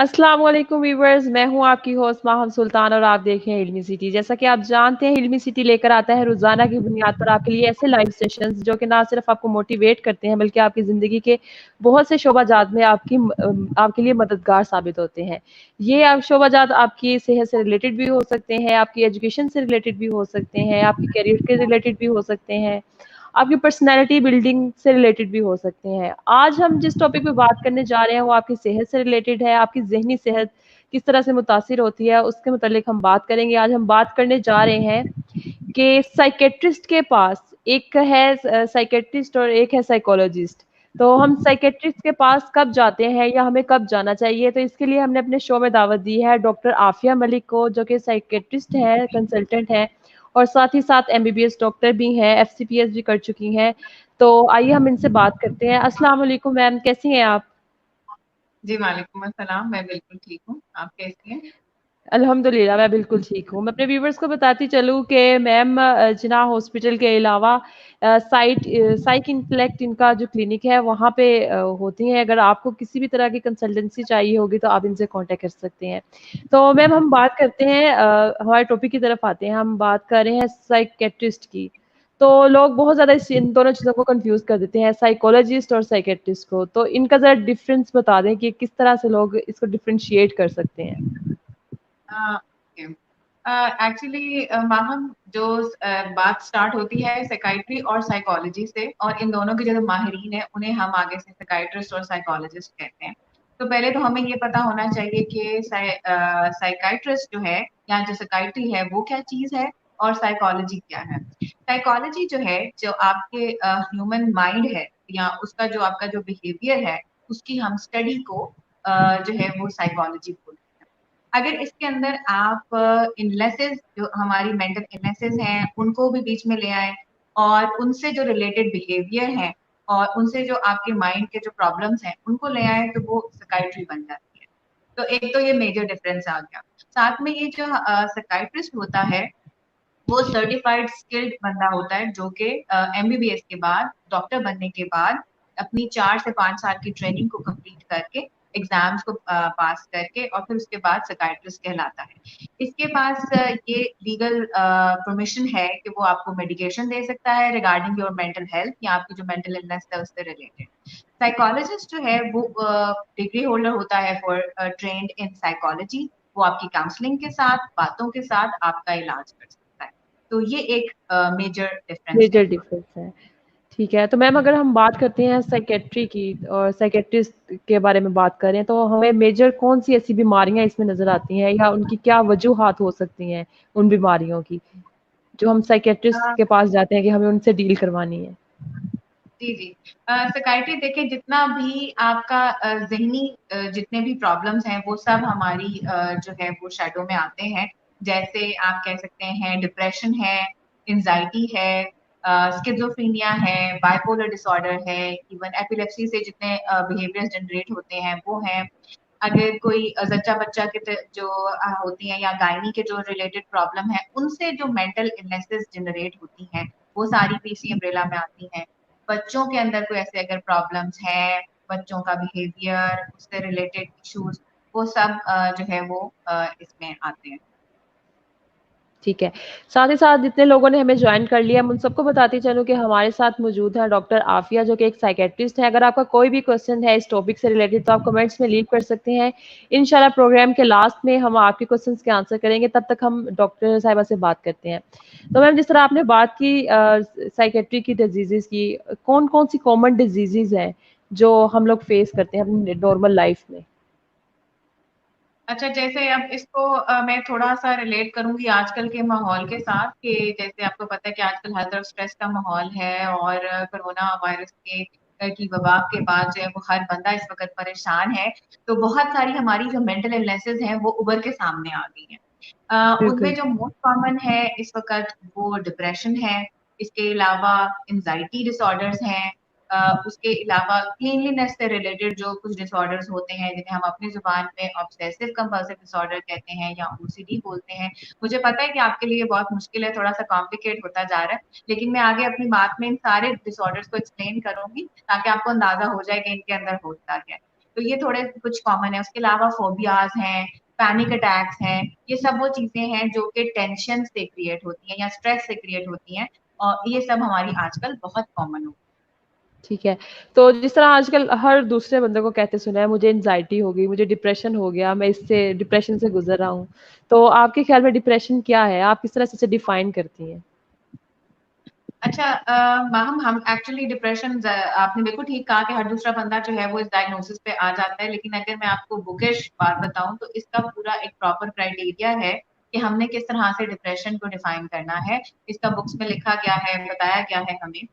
अस्सलाम वालेकुम व्यूवर्स, मैं हूं आपकी होस्ट माहम सुल्तान और आप देख रहे हैं इल्मी सिटी। जैसा कि आप जानते हैं, इल्मी सिटी लेकर आता है रोजाना की बुनियाद पर आपके लिए ऐसे लाइव सेशंस जो कि ना सिर्फ आपको मोटिवेट करते हैं बल्कि आपकी ज़िंदगी के बहुत से शोबाजात में आपके लिए मददगार साबित होते हैं। ये आप शोबाजात आपकी सेहत से रिलेटेड भी हो सकते हैं, आपकी एजुकेशन से रिलेटेड भी हो सकते हैं, आपके करियर के रिलेटेड भी हो सकते हैं, आपकी पर्सनैलिटी बिल्डिंग से रिलेटेड भी हो सकते हैं। आज हम जिस टॉपिक पे बात करने जा रहे हैं वो आपकी सेहत से रिलेटेड है, आपकी ज़हनी सेहत किस तरह से मुतासिर होती है उसके मुतालिक हम बात करेंगे। आज हम बात करने जा रहे हैं कि साइकेट्रिस्ट के पास एक है साइकेट्रिस्ट और एक है साइकोलॉजिस्ट। तो हम साइकेट्रिस्ट के पास कब जाते हैं या हमें कब जाना चाहिए, तो इसके लिए हमने अपने शो में दावत दी है डॉक्टर आफिया मलिक को, जो कि साइकेट्रिस्ट है, कंसल्टेंट है और साथ ही साथ एमबीबीएस डॉक्टर भी हैं, एफसीपीएस भी कर चुकी हैं। तो आइए हम इनसे बात करते हैं। अस्सलाम वालेकुम मैम, कैसी हैं आप? जी, वालेकुम अस्सलाम। मैं बिल्कुल ठीक हूँ। आप कैसी हैं? अल्हम्दुलिल्लाह मैं बिल्कुल ठीक हूँ। मैं अपने व्यूवर्स को बताती चलूँ कि मैम जिन्ना हॉस्पिटल के अलावा साइक इंटेलेक्ट इनका जो क्लिनिक है वहाँ पे होती हैं। अगर आपको किसी भी तरह की कंसल्टेंसी चाहिए होगी तो आप इनसे कॉन्टैक्ट कर सकते हैं। तो मैम हम बात करते हैं, हमारे टॉपिक की तरफ आते हैं। हम बात कर रहे हैं साइकियाट्रिस्ट की। तो लोग बहुत ज़्यादा इन दोनों चीज़ों को कन्फ्यूज़ कर देते हैं, साइकोलॉजिस्ट और साइकियाट्रिस्ट को। तो इनका ज़रा डिफरेंस बता दें कि किस तरह से लोग इसको डिफरेंशिएट कर सकते हैं? ओके। एक्चुअली माहम जो बात स्टार्ट होती है साइकाइट्री और साइकोलॉजी से, और इन दोनों के जो माहिरीन हैं उन्हें हम आगे से साइकाइट्रिस्ट और साइकोलॉजिस्ट कहते हैं। तो पहले तो हमें ये पता होना चाहिए कि साइकाइट्रिस्ट जो है या जो साइकाइट्री है वो क्या चीज़ है और साइकोलॉजी क्या है। साइकोलॉजी जो है, जो आपके ह्यूमन माइंड है या उसका जो आपका जो बिहेवियर है, उसकी हम स्टडी को जो है वो साइकोलॉजी बोलते हैं। अगर इसके अंदर आप इलनेसेस, जो हमारी मेंटल इलनेसेस हैं, उनको भी बीच में ले आए और उनसे जो रिलेटेड बिहेवियर है और उनसे जो आपके माइंड के जो प्रॉब्लम्स हैं उनको ले आए, तो वो साइकाइट्री बन जाती है। तो एक तो ये मेजर डिफरेंस आ गया। साथ में ये जो साइकाइट्रिस्ट होता है वो सर्टिफाइड स्किल्ड बंदा होता है, जो कि एमबीबीएस के बाद, डॉक्टर बनने के बाद अपनी 4 से 5 साल की ट्रेनिंग को कंप्लीट करके, एग्जाम्स को पास करके, और फिर उसके बाद साइकाइट्रिस्ट कहलाता है। इसके पास ये लीगल परमिशन है कि वो आपको मेडिकेशन दे सकता है रिगार्डिंग योर मेंटल हेल्थ या आपकी जो मेंटल इलनेस है उससे रिलेटेड। साइकोलॉजिस्ट जो है वो डिग्री होल्डर होता है फॉर ट्रेंड इन साइकोलॉजी। वो आपकी काउंसलिंग के साथ, बातों के साथ आपका इलाज कर सकता है। तो ये एक मेजर डिफरेंस है। मेजर डिफरेंस है। ठीक है, तो मैम अगर हम बात करते हैं साइकेट्री की और साइकेट्रिस्ट के बारे में बात करें, तो हमें मेजर कौन-सी ऐसी बीमारियाँ इसमें नज़र आती हैं या उनकी क्या वजूहात हो सकती हैं उन बीमारियों की, जो हम साइकेट्रिस्ट के पास जाते हैं कि हमें उनसे डील करवानी है? जी, जी। साइकियाट्री देखिए, जितना भी आपका ज़हनी जितने भी प्रॉब्लम्स हैं वो सब हमारी जो है वो शैडो में आते हैं। जैसे आप कह सकते हैं डिप्रेशन है, एंग्ज़ायटी है, स्किज़ोफ्रेनिया है, बाइपोलर डिसऑर्डर है, इवन एपिलेप्सी से जितने बिहेवियर्स जनरेट होते हैं वो हैं। अगर कोई जच्चा बच्चा के जो होती हैं, या गायनी के जो रिलेटेड प्रॉब्लम है, उनसे जो मेंटल इलनेसेस जनरेट होती हैं, वो सारी भी इसी अम्ब्रेला में आती हैं। बच्चों के अंदर कोई ऐसे अगर प्रॉब्लम्स हैं, बच्चों का बिहेवियर, उससे रिलेटेड इश्यूज, वो सब जो है वो इसमें आते हैं। ठीक है। साथ ही साथ जितने लोगों ने हमें जॉइन कर लिया, मैं उन सबको बताती चलूँ कि हमारे साथ मौजूद है डॉक्टर आफिया, जो कि एक साइकियाट्रिस्ट हैं। अगर आपका कोई भी क्वेश्चन है इस टॉपिक से रिलेटेड तो आप कमेंट्स में लीव कर सकते हैं। इंशाल्लाह प्रोग्राम के लास्ट में हम आपके क्वेश्चंस के आंसर करेंगे, तब तक हम डॉक्टर साहिबा से बात करते हैं। तो मैम जिस तरह आपने बात की साइकियाट्री की डिजीज़ेज़ की, कौन-कौन सी कॉमन डिजीज़ेज़ हैं जो हम लोग फेस करते हैं अपनी नॉर्मल लाइफ में? अच्छा, जैसे अब इसको मैं थोड़ा-सा रिलेट करूँगी आजकल के माहौल के साथ, कि जैसे आपको पता है कि आजकल हर तरफ स्ट्रेस का माहौल है, और कोरोना वायरस के की वबा के बाद जो है वो हर बंदा इस वक़्त परेशान है। तो बहुत सारी हमारी जो मेंटल इलनेसेस हैं वो उभर के सामने आ गई हैं। उनमें बिल्कुल। जो मोस्ट कॉमन है इस वक़्त वो डिप्रेशन है, इसके अलावा एंग्ज़ायटी डिसऑर्डर्स हैं, उसके अलावा क्लीनलीनेस से रिलेटेड जो कुछ डिसऑर्डर्स होते हैं, जिन्हें हम अपनी ज़ुबान में ऑब्सेसिव कंपल्सिव डिसऑर्डर कहते हैं या ओसीडी बोलते हैं। मुझे पता है कि आपके लिए बहुत मुश्किल है, थोड़ा-सा कॉम्प्लिकेट होता जा रहा है, लेकिन मैं आगे अपनी बात में इन सारे डिसऑर्डर्स को एक्सप्लेन करूँगी ताकि आपको अंदाज़ा हो जाए कि इनके अंदर होता क्या है। तो ये थोड़े कुछ कॉमन है। उसके अलावा फोबियाज हैं, पैनिक अटैक्स हैं, ये सब वो चीजें हैं जो कि टेंशन से क्रिएट होती हैं या स्ट्रेस से क्रिएट होती हैं, और ये सब हमारी आजकल बहुत कॉमन हो। ठीक है। तो जिस तरह आजकल हर दूसरे बंदे को कहते सुना है, मुझे एंग्जायटी हो गई, मुझे डिप्रेशन हो गया, मैं इससे डिप्रेशन से गुजर रहा हूँ। तो आपके ख्याल में डिप्रेशन क्या है? आप किस तरह से इसे डिफाइन करती हैं? अच्छा, माहम हम एक्चुअली डिप्रेशन, आपने बिल्कुल ठीक कहा कि हर दूसरा बंदा जो है वो इस डायग्नोसिस पे आ जाता है, लेकिन अगर मैं आपको बुकिश बात बताऊं तो इसका पूरा एक प्रॉपर क्राइटेरिया है कि हमने किस तरह से डिप्रेशन को डिफाइन करना है। इसका बुक्स में लिखा गया है, बताया गया है हमें।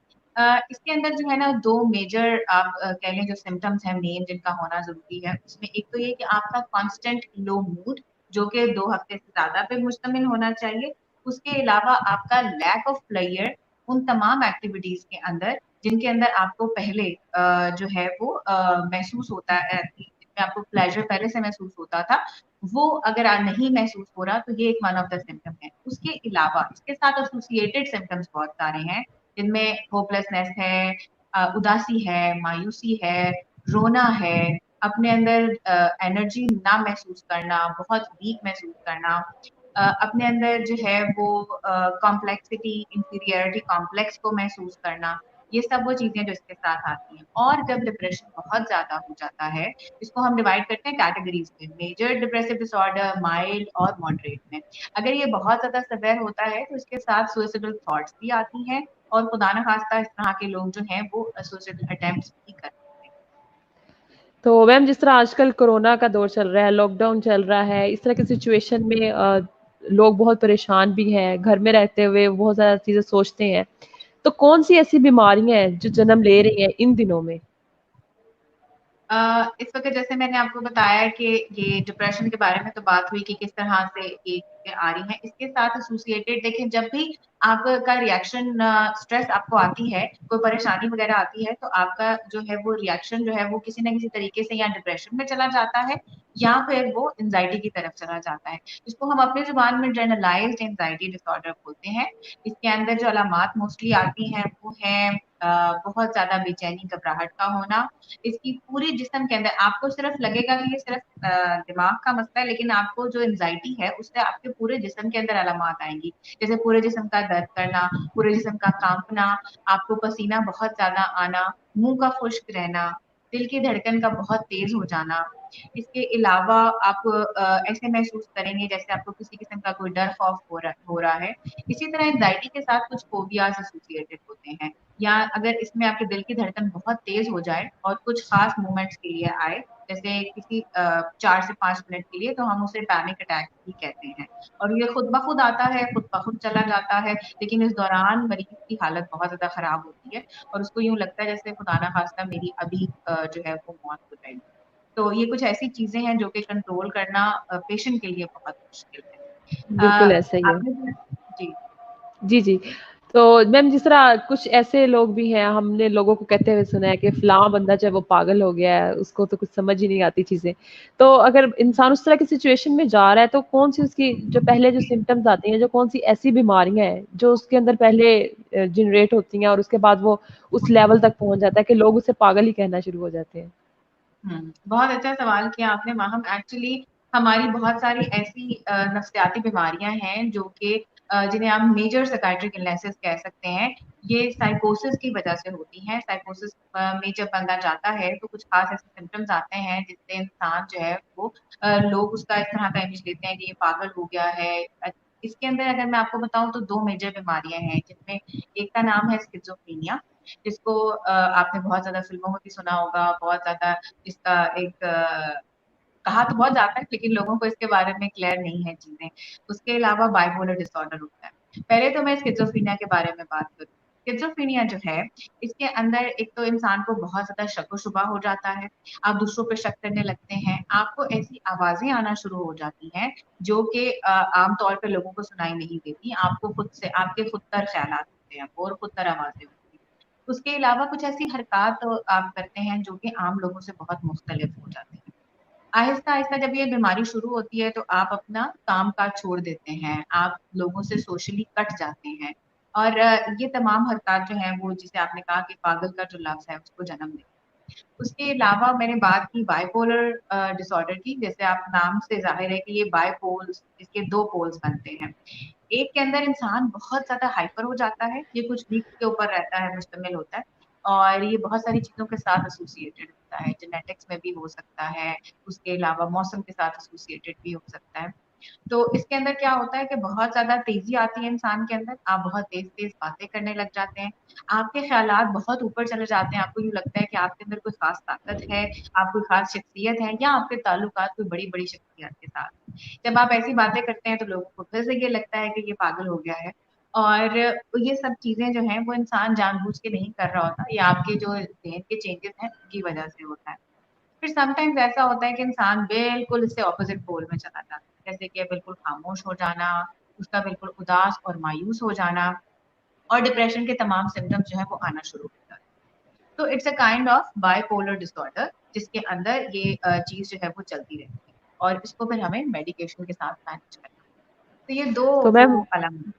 इसके अंदर जो है ना, दो मेजर आप कह लें जो सिम्टम्स हैं मेन जिनका होना जरूरी है, उसमें एक तो ये कि आपका कांस्टेंट लो मूड, जो कि 2 हफ्ते से ज्यादा पे मुश्तमिल होना चाहिए। उसके अलावा आपका लैक ऑफ प्लेयर उन तमाम एक्टिविटीज के अंदर जिनके अंदर आपको पहले जो है वो महसूस होता है, जिनमें आपको प्लेजर पहले से महसूस होता था, वो अगर आज नहीं महसूस हो रहा तो ये एक वन ऑफ द सिम्टम है। उसके अलावा इसके साथ एसोसिएटेड सिम्टम्स बहुत सारे हैं, जिनमें होपलेसनेस है, उदासी है, मायूसी है, रोना है, अपने अंदर एनर्जी ना महसूस करना, बहुत वीक महसूस करना, अपने अंदर जो है वो कॉम्प्लेक्सिटी, इंफीरियरिटी कॉम्प्लेक्स को महसूस करना, ये सब वो चीजें जो इसके साथ आती हैं। और जब डिप्रेशन बहुत ज्यादा हो जाता है, इसको हम डिवाइड करते हैं कैटेगरीज में, मेजर डिप्रेसिव डिसऑर्डर, माइल्ड और मॉडरेट में। अगर ये बहुत ज्यादा सवेयर होता है तो इसके साथ सुइसाइडल थॉट्स भी आती हैं, और खुदा न खास्ता इस तरह के लोग जो हैं वो सुइसाइडल अटेम्प्ट्स भी करते हैं। तो मैम जिस तरह आजकल कोरोना का दौर चल रहा है, लॉकडाउन चल रहा है, इस तरह की सिचुएशन में लोग बहुत परेशान भी हैं, घर में रहते हुए बहुत ज़्यादा चीज़ें सोचते हैं। तो कौन-सी ऐसी बीमारियाँ हैं जो जन्म ले रही हैं इन दिनों में? इस वक़्त जैसे मैंने आपको बताया कि ये डिप्रेशन के बारे में तो बात हुई कि किस तरह से ये चीज़ें आ रही हैं। इसके साथ एसोसिएटेड देखें, जब भी आपका रिएक्शन, स्ट्रेस आपको आती है, कोई परेशानी वग़ैरह आती है, तो आपका जो है वो रिएक्शन जो है वो किसी न किसी तरीके से या डिप्रेशन में चला जाता है, या फिर वो एंग्ज़ायटी की तरफ चला जाता है। इसको हम अपनी ज़ुबान में जनरलाइज़्ड एंग्ज़ायटी डिसऑर्डर बोलते हैं। इसके अंदर जो अलामात मोस्टली आती हैं वो हैं बहुत ज़्यादा बेचैनी, घबराहट का होना, इसकी पूरी जिस्म के अंदर आपको सिर्फ लगेगा कि ये सिर्फ दिमाग का मसला है, लेकिन आपको जो एंग्जाइटी है उससे आपके पूरे जिस्म के अंदर अलामत आएंगी, जैसे पूरे जिस्म का दर्द करना, पूरे जिस्म का कांपना, आपको पसीना बहुत ज्यादा आना, मुंह का खुश्क रहना, दिल की धड़कन का बहुत तेज हो जाना। इसके अलावा आप ऐसे महसूस करेंगे जैसे आपको किसी किस्म का कोई डर खौफ हो रहा है। इसी तरह एंग्जाइटी के साथ कुछ फोबियाज एसोसिएटेड होते हैं, या अगर इसमें आपके दिल की धड़कन बहुत तेज हो जाए और कुछ खास मोमेंट्स के लिए आए, जैसे किसी 4 से 5 मिनट के लिए, तो हम उसे पैनिक अटैक भी कहते हैं। और ये खुद ब खुद आता है, खुद ब खुद चला जाता है, लेकिन इस दौरान मरीज की हालत बहुत ज्यादा खराब होती है और उसको यूं लगता है जैसे खुदा ना खास्ता मेरी अभी जो है वो मौत हो जाएगी। तो ये कुछ ऐसी चीजें हैं जो कि कंट्रोल करना पेशेंट के लिए बहुत मुश्किल है। बिल्कुल ऐसा ही है। आपने जी। जी, जी। तो मैम जिस तरह कुछ ऐसे लोग भी हैं, हमने लोगों को कहते हुए सुना है कि फलाँ बंदा जो है वो पागल हो गया है, उसको तो कुछ समझ ही नहीं आती चीज़ें। तो अगर इंसान उस तरह की सिचुएशन में जा रहा है, तो कौन-सी उसकी जो पहले जो सिम्पटम्स आती हैं, जो कौन-सी ऐसी बीमारियाँ हैं, जो उसके अंदर पहले जनरेट होती हैं और उसके बाद वो उस लेवल तक पहुँच जाता है कि लोग उसे पागल ही कहना शुरू हो जाते हैं? बहुत अच्छा सवाल किया आपने माहम। एक्चुअली हमारी बहुत सारी ऐसी नफ्सियाती बीमारियां हैं जो कि जिन्हें आप मेजर साइकियाट्रिक इलनेसेस कह सकते हैं। ये साइकोसिस की वजह से होती हैं। साइकोसिस में जब बंदा जाता है तो कुछ खास ऐसे सिम्टम्स आते हैं जिससे इंसान जो है वो लोग उसका इस तरह का इमेज लेते हैं कि ये पागल हो गया है। इसके अंदर अगर मैं आपको बताऊं तो 2 मेजर बीमारियां हैं, जिनमें एक का नाम है स्किज़ोफ्रेनिया, जिसको आपने बहुत ज्यादा फिल्मों में भी सुना होगा, बहुत ज्यादा इसका एक कहा तो बहुत जाता है, लेकिन लोगों को इसके बारे में क्लियर नहीं है चीजें। उसके अलावा बाइपोलर डिसऑर्डर होता है। पहले तो मैं स्किज़ोफ्रेनिया के बारे में बात करूँ। स्किज़ोफ्रेनिया जो है, इसके अंदर एक तो इंसान को बहुत ज्यादा शक व शुबा हो जाता है, आप दूसरों पे शक करने लगते हैं, आपको ऐसी आवाजें आना शुरू हो जाती हैं जो कि आमतौर पे लोगों को सुनाई नहीं देती, आपको खुद से आपके खुद तर ख्यालात होते हैं और खुद तर आवाजें होती हैं। उसके अलावा कुछ ऐसी हरकत आप करते हैं जो कि आम लोगों से बहुत मुख्तलिफ हो जाते हैं। आहिस्ता-आहिस्ता जब ये बीमारी शुरू होती है तो आप अपना काम-काज छोड़ देते हैं, आप लोगों से सोशली कट जाते हैं, और ये तमाम हरकत जो हैं वो, जिसे आपने कहा कि पागल का जो लफ्ज़ है उसको जन्म देती है। उसके अलावा मैंने बात की बाइपोलर डिसऑर्डर की, जैसे आप नाम से जाहिर है कि ये बाइपोल्स, इसके 2 पोल्स बनते हैं। एक के अंदर इंसान बहुत ज़्यादा हाइपर हो जाता है, ये कुछ वीक्स के ऊपर रहता है, मुश्तमिल होता है और ये बहुत सारी चीज़ों के साथ एसोसिएटेड होता है, जेनेटिक्स में भी हो सकता है, उसके अलावा मौसम के साथ एसोसिएटेड भी हो सकता है। तो इसके अंदर क्या होता है कि बहुत ज़्यादा तेज़ी आती है इंसान के अंदर, आप बहुत तेज़-तेज़ बातें करने लग जाते हैं, आपके ख़्यालात बहुत ऊपर चले जाते हैं, आपको यूँ लगता है कि आपके अंदर कोई ख़ास ताकत है, आप कोई ख़ास शख्सियत है या आपके ताल्लुकात कोई बड़ी-बड़ी शख्सियत के साथ। जब आप ऐसी बातें करते हैं तो लोगों को फिर से ये लगता है कि ये पागल हो गया है और ये सब चीज़ें जो हैं वो इंसान जानबूझ के नहीं कर रहा होता, ये आपके जो ज़हन के चेंजेज़ हैं उनकी वज़ह से होता है। फिर समटाइम्स ऐसा होता है कि इंसान बिल्कुल इससे ऑपोजिट पोल में चला जाता है, जैसे कि बिल्कुल खामोश हो जाना, उसका बिल्कुल उदास और मायूस हो जाना और डिप्रेशन के तमाम सिम्पटम्स जो है वो आना शुरू हो जाते हैं। तो it's a kind of bipolar disorder जिसके अंदर ये चीज़ जो है वो चलती रहती है और इसको फिर हमें मेडिकेशन के साथ मैनेज करना है। तो ये 2 तो वो मैम अलग हैं। हुँ।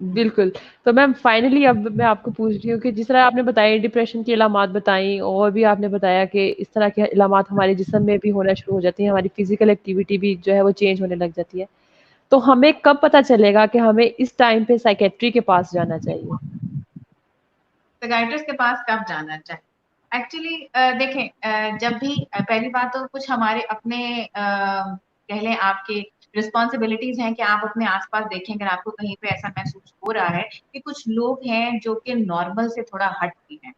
बिल्कुल। तो मैम फाइनली अब मैं आपको पूछ रही हूँ कि जिस तरह आपने बताई डिप्रेशन की अलामात बताई और भी आपने बताया कि इस तरह के अलामात हमारे जिस्म में भी होना शुरू हो जाती हैं, हमारी फिज़िकल एक्टिविटी भी जो है वो चेंज होने लग जाती है। तो हमें कब पता चलेगा कि हमें इस टाइम पे साइकियाट्री के पास जाना चाहिए? साइकियाट्रिस्ट के पास कब जाना चाहिए? एक्चुअली देखें जब भी पहली बात तो कुछ हमारे अपने कह लें आपके रिस्पॉन्सिबिलिटीज़ हैं कि आप अपने आस-पास देखें अगर आपको कहीं पे ऐसा महसूस हो रहा है कि कुछ लोग हैं जो कि नॉर्मल से थोड़ा हट के हैं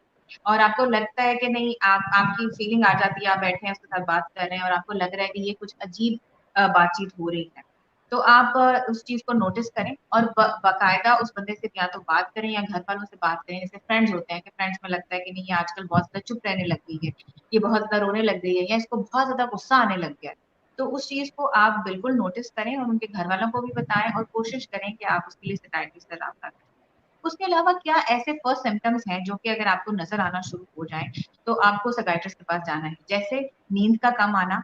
और आपको लगता है कि नहीं आप आपकी फीलिंग आ जाती है, आप बैठे हैं उसके साथ बात कर रहे हैं और आपको लग रहा है कि ये कुछ अजीब बातचीत हो रही है। तो आप उस चीज़ को नोटिस करें और बाकायदा उस बंदे से या तो बात करें या घर वालों से बात करें। जैसे फ्रेंड्स होते हैं कि फ्रेंड्स में लगता है कि नहीं ये आजकल बहुत ज़्यादा चुप रहने लग गई है, ये बहुत ज़्यादा रोने लग गई है या इसको बहुत ज़्यादा गुस्सा आने लग गया है। तो उस चीज़ को आप बिल्कुल नोटिस करें और उनके घर वालों को भी बताएँ और कोशिश करें कि आप उसके लिए साइकियाट्रिस्ट से राब्ता करें। उसके अलावा क्या ऐसे फर्स्ट सिम्पटम्स हैं जो कि अगर आपको नज़र आना शुरू हो जाएँ, तो आपको साइकियाट्रिस्ट के पास जाना है। जैसे नींद का कम आना,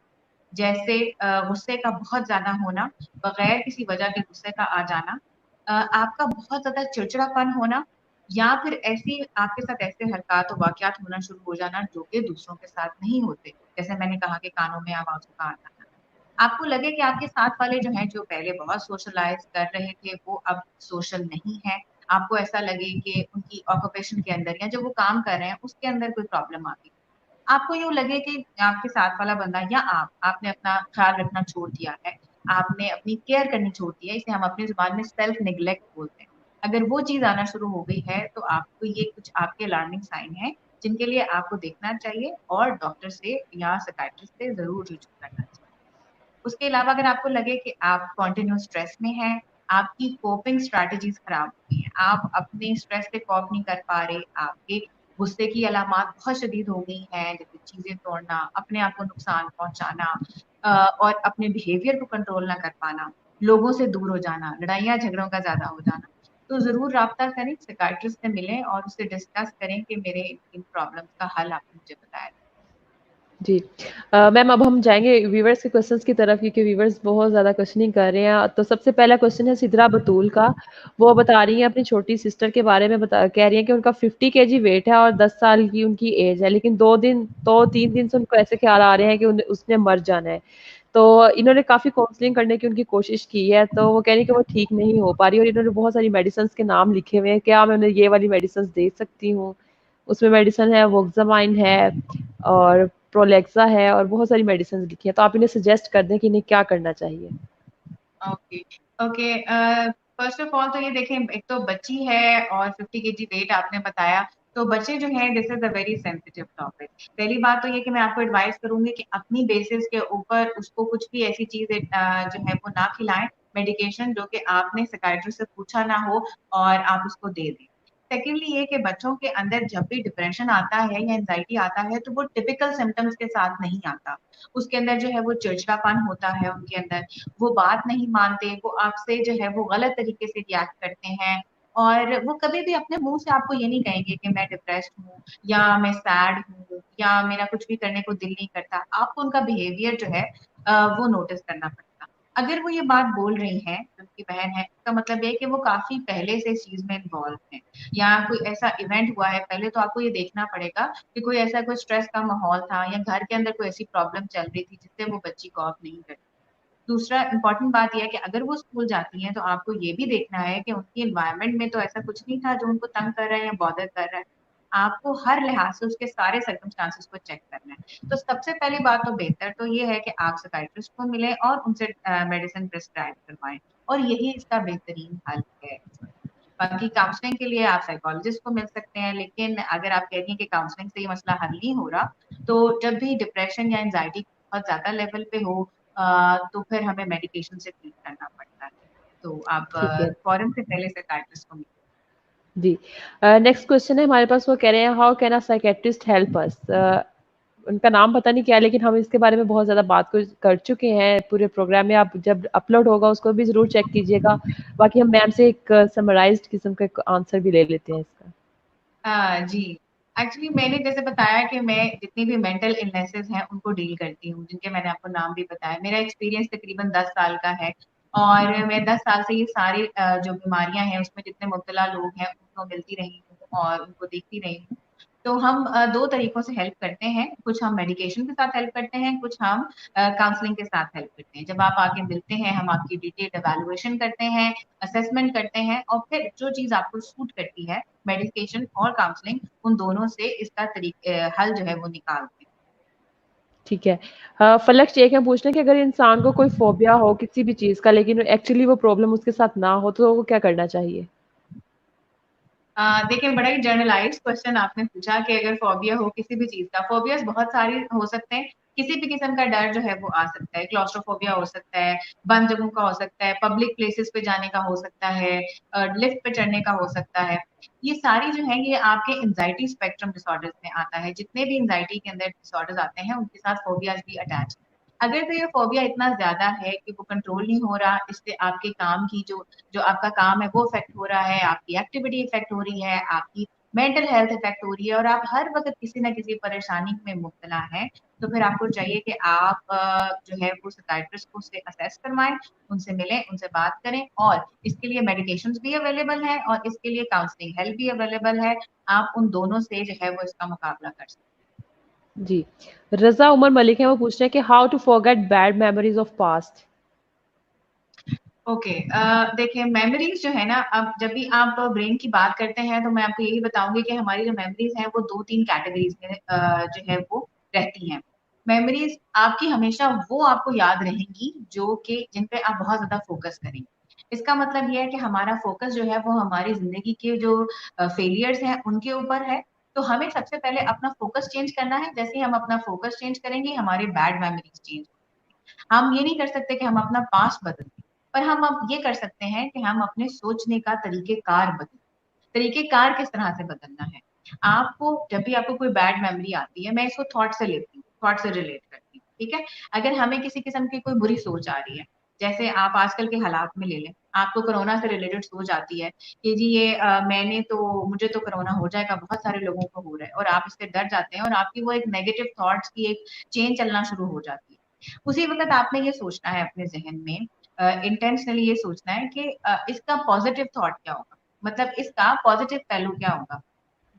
जैसे गुस्से का बहुत ज़्यादा होना, बगैर किसी वजह के गुस्से का आ जाना, आपका बहुत ज़्यादा चिड़चिड़ापन होना या फिर ऐसी आपके साथ ऐसे हरकत और वाक़यात होना शुरू हो जाना जो कि दूसरों के साथ नहीं होते। जैसे मैंने कहा कि कानों में आवाज़ों का आ जाना। आपको लगे कि आपके साथ वाले जो हैं, जो पहले बहुत सोशलाइज़ कर रहे थे, वो अब सोशल नहीं है। आपको ऐसा लगे कि उनकी ऑक्यूपेशन के अंदर या जो वो काम कर रहे हैं, उसके अंदर कोई प्रॉब्लम आ गई। आपको यूँ लगे कि आपके साथ वाला बंदा या आपने अपना ख़्याल रखना छोड़ दिया है, आपने अपनी केयर करनी छोड़ दी है, इसे हम अपनी ज़ुबान में सेल्फ नेग्लेक्ट बोलते हैं। अगर वो चीज़ आना शुरू हो गई है, तो आपको ये कुछ आपके अलार्मिंग साइन हैं, जिनके लिए आपको देखना चाहिए और डॉक्टर से या साइकियाट्रिस्ट से ज़रूर रुजू करना चाहिए। उसके अलावा अगर आपको लगे कि आप कंटिन्यू स्ट्रेस में हैं, आपकी कोपिंग स्ट्रैटेजीज़ खराब हो गई हैं, आप अपने स्ट्रेस से कॉप नहीं कर पा रहे, आपके गुस्से की अलामात बहुत शदीद हो गई हैं, जैसे चीज़ें तोड़ना, अपने आप को नुकसान पहुँचाना और अपने बिहेवियर को कंट्रोल ना कर पाना, लोगों से दूर हो जाना, लड़ाइयाँ-झगड़ों का ज़्यादा हो जाना, तो ज़रूर राब्ता करें, साइकियाट्रिस्ट से मिलें और उससे डिस्कस करें कि मेरे इन प्रॉब्लम्स का हल आपने मुझे बताया। जी। मैम अब हम जाएँगे व्यूअर्स के क्वेश्चंस की तरफ क्योंकि व्यूअर्स बहुत ज़्यादा क्वेश्चनिंग कर रहे हैं। तो सबसे पहला क्वेश्चन है सिद्रा बतूल का। वो बता रही हैं अपनी छोटी सिस्टर के बारे में कह रही हैं कि उनका 50 केजी वेट है और 10 साल की उनकी एज है। लेकिन 2-3 दिन से उनको ऐसे ख़्याल आ रहे हैं कि उसने मर जाना है। तो इन्होंने काफ़ी काउंसलिंग करने की उनकी कोशिश की है, तो वो कह रही हैं कि वो ठीक नहीं हो पा रही और इन्होंने बहुत सारी मेडिसिन्स के नाम लिखे हुए हैं। क्या मैं उन्हें ये वाली मेडिसिन्स दे सकती हूँ? उसमें मेडिसिन है वोक्सामाइन है और प्रोलेक्सा है और बहुत सारी मेडिसिन लिखी है, तो आप इन्हें सजेस्ट कर दें कि इन्हें क्या करना चाहिए? Okay, okay first of all तो ये देखें एक तो बच्ची है और 50 केजी वेट आपने बताया, तो बच्चे जो हैं this is a very sensitive topic. पहली बात तो ये कि मैं आपको एडवाइस करूँगी कि अपनी बेसिस के ऊपर उसको कुछ भी ऐसी चीज़ें जो है वो ना खिलाएँ, मेडिकेशन जो कि आपने साइकियाट्रिस्ट से पूछा ना हो और आप उसको दे दें। सेकंडली ये कि बच्चों के अंदर जब भी डिप्रेशन आता है या एंग्ज़ायटी आता है, तो वो टिपिकल सिम्पटम्स के साथ नहीं आता। उसके अंदर जो है वो चिड़चिड़ापन होता है उनके अंदर, वो बात नहीं मानते, वो आपसे जो है वो गलत तरीके से रिएक्ट करते हैं और वो कभी भी अपने मुँह से आपको ये नहीं कहेंगे कि मैं डिप्रेस्ड हूँ या मैं सैड हूँ या मेरा कुछ भी करने को दिल नहीं करता। आपको उनका बिहेवियर जो है वो नोटिस करना पड़ेगा। अगर वो ये बात बोल रही हैं, आपकी बहन है, इसका मतलब ये है कि वो काफी पहले से इस चीज में इन्वॉल्व है, या कोई ऐसा इवेंट हुआ है पहले, तो आपको ये देखना पड़ेगा कि कोई ऐसा कोई स्ट्रेस का माहौल था या घर के अंदर कोई ऐसी प्रॉब्लम चल रही थी जिससे वो बच्ची कॉप नहीं करती। दूसरा इम्पोर्टेंट बात यह है कि अगर वो स्कूल जाती हैं तो आपको ये भी देखना है कि उनकी एनवायरनमेंट में तो ऐसा कुछ नहीं था जो उनको तंग कर रहा है या बॉदर कर रहा है। आपको हर लिहाज से उसके सारे सर्कमस्टांसेस को चेक करना है। तो सबसे पहली बात तो बेहतर तो ये है कि आप साइकियाट्रिस्ट को मिलें और उनसे मेडिसिन प्रिस्क्राइब करवाएं, और यही इसका बेहतरीन हल है। बाकी काउंसलिंग के लिए आप साइकोलॉजिस्ट को मिल सकते हैं, लेकिन अगर आप कहती हैं कि काउंसलिंग से ये मसला हल नहीं हो रहा, तो जब भी डिप्रेशन या एंजाइटी बहुत ज्यादा लेवल पे हो तो फिर हमें मेडिकेशन से ट्रीट करना पड़ता है। तो आप ठीक है फौरन से पहले साइकियाट्रिस्ट को मिलें। जी। नेक्स्ट क्वेश्चन है हमारे पास, वो कह रहे हैं how can a psychiatrist help us. उनका नाम पता नहीं क्या है, लेकिन हम इसके बारे में बहुत ज़्यादा बात कर चुके हैं पूरे प्रोग्राम में। आप जब अपलोड होगा उसको भी ज़रूर चेक कीजिएगा। बाकी हम मैम से एक समराइज्ड किस्म का आंसर भी ले लेते हैं इसका। जी, एक्चुअली मैंने जैसे बताया कि मैं जितनी भी मेंटल इलनेसेस हैं उनको डील करती हूँ, जिनके मैंने आपको नाम भी बताया। मेरा एक्सपीरियंस तकरीबन 10 साल का है, और मैं 10 साल से ये सारी जो बीमारियां हैं उसमें जितने मुब्तला लोग हैं उनको मिलती रही हूँ और उनको देखती रही हूँ। तो हम दो तरीकों से हेल्प करते हैं, कुछ हम मेडिकेशन के साथ हेल्प करते हैं, कुछ हम काउंसलिंग के साथ हेल्प करते हैं। जब आप आके मिलते हैं हम आपकी डिटेल एवेलुएशन करते हैं, असेसमेंट करते हैं, और फिर जो चीज आपको सूट करती है, मेडिकेशन और काउंसलिंग, उन दोनों से इसका हल जो है वो निकालते हैं। ठीक है। फलक शेख है पूछना कि अगर इंसान को कोई फोबिया हो किसी भी चीज़ का, लेकिन एक्चुअली वो प्रॉब्लम उसके साथ ना हो, तो वो क्या करना चाहिए? देखिए, बड़ा ही जर्नलाइज्ड क्वेश्चन आपने पूछा कि अगर फोबिया हो किसी भी चीज का। फोबियाज बहुत सारे हो सकते हैं, किसी भी किस्म का डर जो है वो आ सकता है। क्लॉस्ट्रोफोबिया हो सकता है, बंद जगहों का हो सकता है, पब्लिक प्लेसेस पे जाने का हो सकता है, लिफ्ट पे चढ़ने का हो सकता है। ये सारी जो है ये आपके एंजाइटी स्पेक्ट्रम डिसऑर्डर्स में आता है। जितने भी एंजाइटी के अंदर डिसऑर्डर्स आते हैं उनके साथ फोबियाज भी अटैच। अगर तो ये फोबिया इतना ज्यादा है कि वो कंट्रोल नहीं हो रहा, इससे आपके काम की जो जो आपका काम है वो इफेक्ट हो रहा है, आपकी एक्टिविटी इफेक्ट हो रही है, आपकी मेंटल हेल्थ इफेक्ट हो रही है, और आप हर वक्त किसी ना किसी परेशानी में मुब्तला हैं, तो फिर आपको चाहिए कि आप जो है वो साइकियाट्रिस्ट को से असेस करवाएं, उनसे मिलें, उनसे बात करें, और इसके लिए मेडिकेशंस भी अवेलेबल है और इसके लिए काउंसलिंग हेल्प भी अवेलेबल है। आप उन दोनों से जो है वो इसका मुकाबला कर सकते जी। रज़ा उमर मलिक है, वो पूछ रहे हैं कि how to forget bad memories of past. हैं। ओके, देखिए, मेमोरीज जो है ना, अब जब भी आप ब्रेन की बात करते हैं तो मैं आपको यही बताऊंगी कि हमारी जो मेमोरीज हैं वो दो तीन कैटेगरीज में जो है वो रहती हैं। मेमोरीज आपकी हमेशा वो आपको याद रहेंगी जो कि जिन पे आप बहुत ज्यादा फोकस करेंगे। इसका मतलब यह है कि हमारा फोकस जो है वो हमारी जिंदगी के जो फेलियर्स हैं उनके ऊपर है। तो हमें सबसे पहले अपना फोकस चेंज करना है। जैसे ही हम अपना फोकस चेंज करेंगे हमारे बैड मेमोरीज चेंज। हम ये नहीं कर सकते कि हम अपना पास्ट बदल दें, पर हम अब ये कर सकते हैं कि हम अपने सोचने का तरीकेकार बदलें। तरीकेकार किस तरह से बदलना है? आपको जब भी आपको कोई बैड मेमोरी आती है, मैं इसको थॉट से लेती हूँ, थॉट से रिलेट करती हूँ, ठीक है? अगर हमें किसी किस्म की कोई बुरी सोच आ रही है, जैसे आप आजकल के हालात में ले लें, आपको कोरोना से रिलेटेड सोच आती है कि जी ये मुझे तो कोरोना हो जाएगा, बहुत सारे लोगों को हो रहा है, और आप इससे डर जाते हैं और आपकी वो एक नेगेटिव थॉट्स की एक चेन चलना शुरू हो जाती है। उसी वक्त आपने ये सोचना है अपने जहन में, इंटेंशनली ये सोचना है कि इसका पॉजिटिव थॉट क्या होगा, मतलब इसका पॉजिटिव पहलू क्या होगा।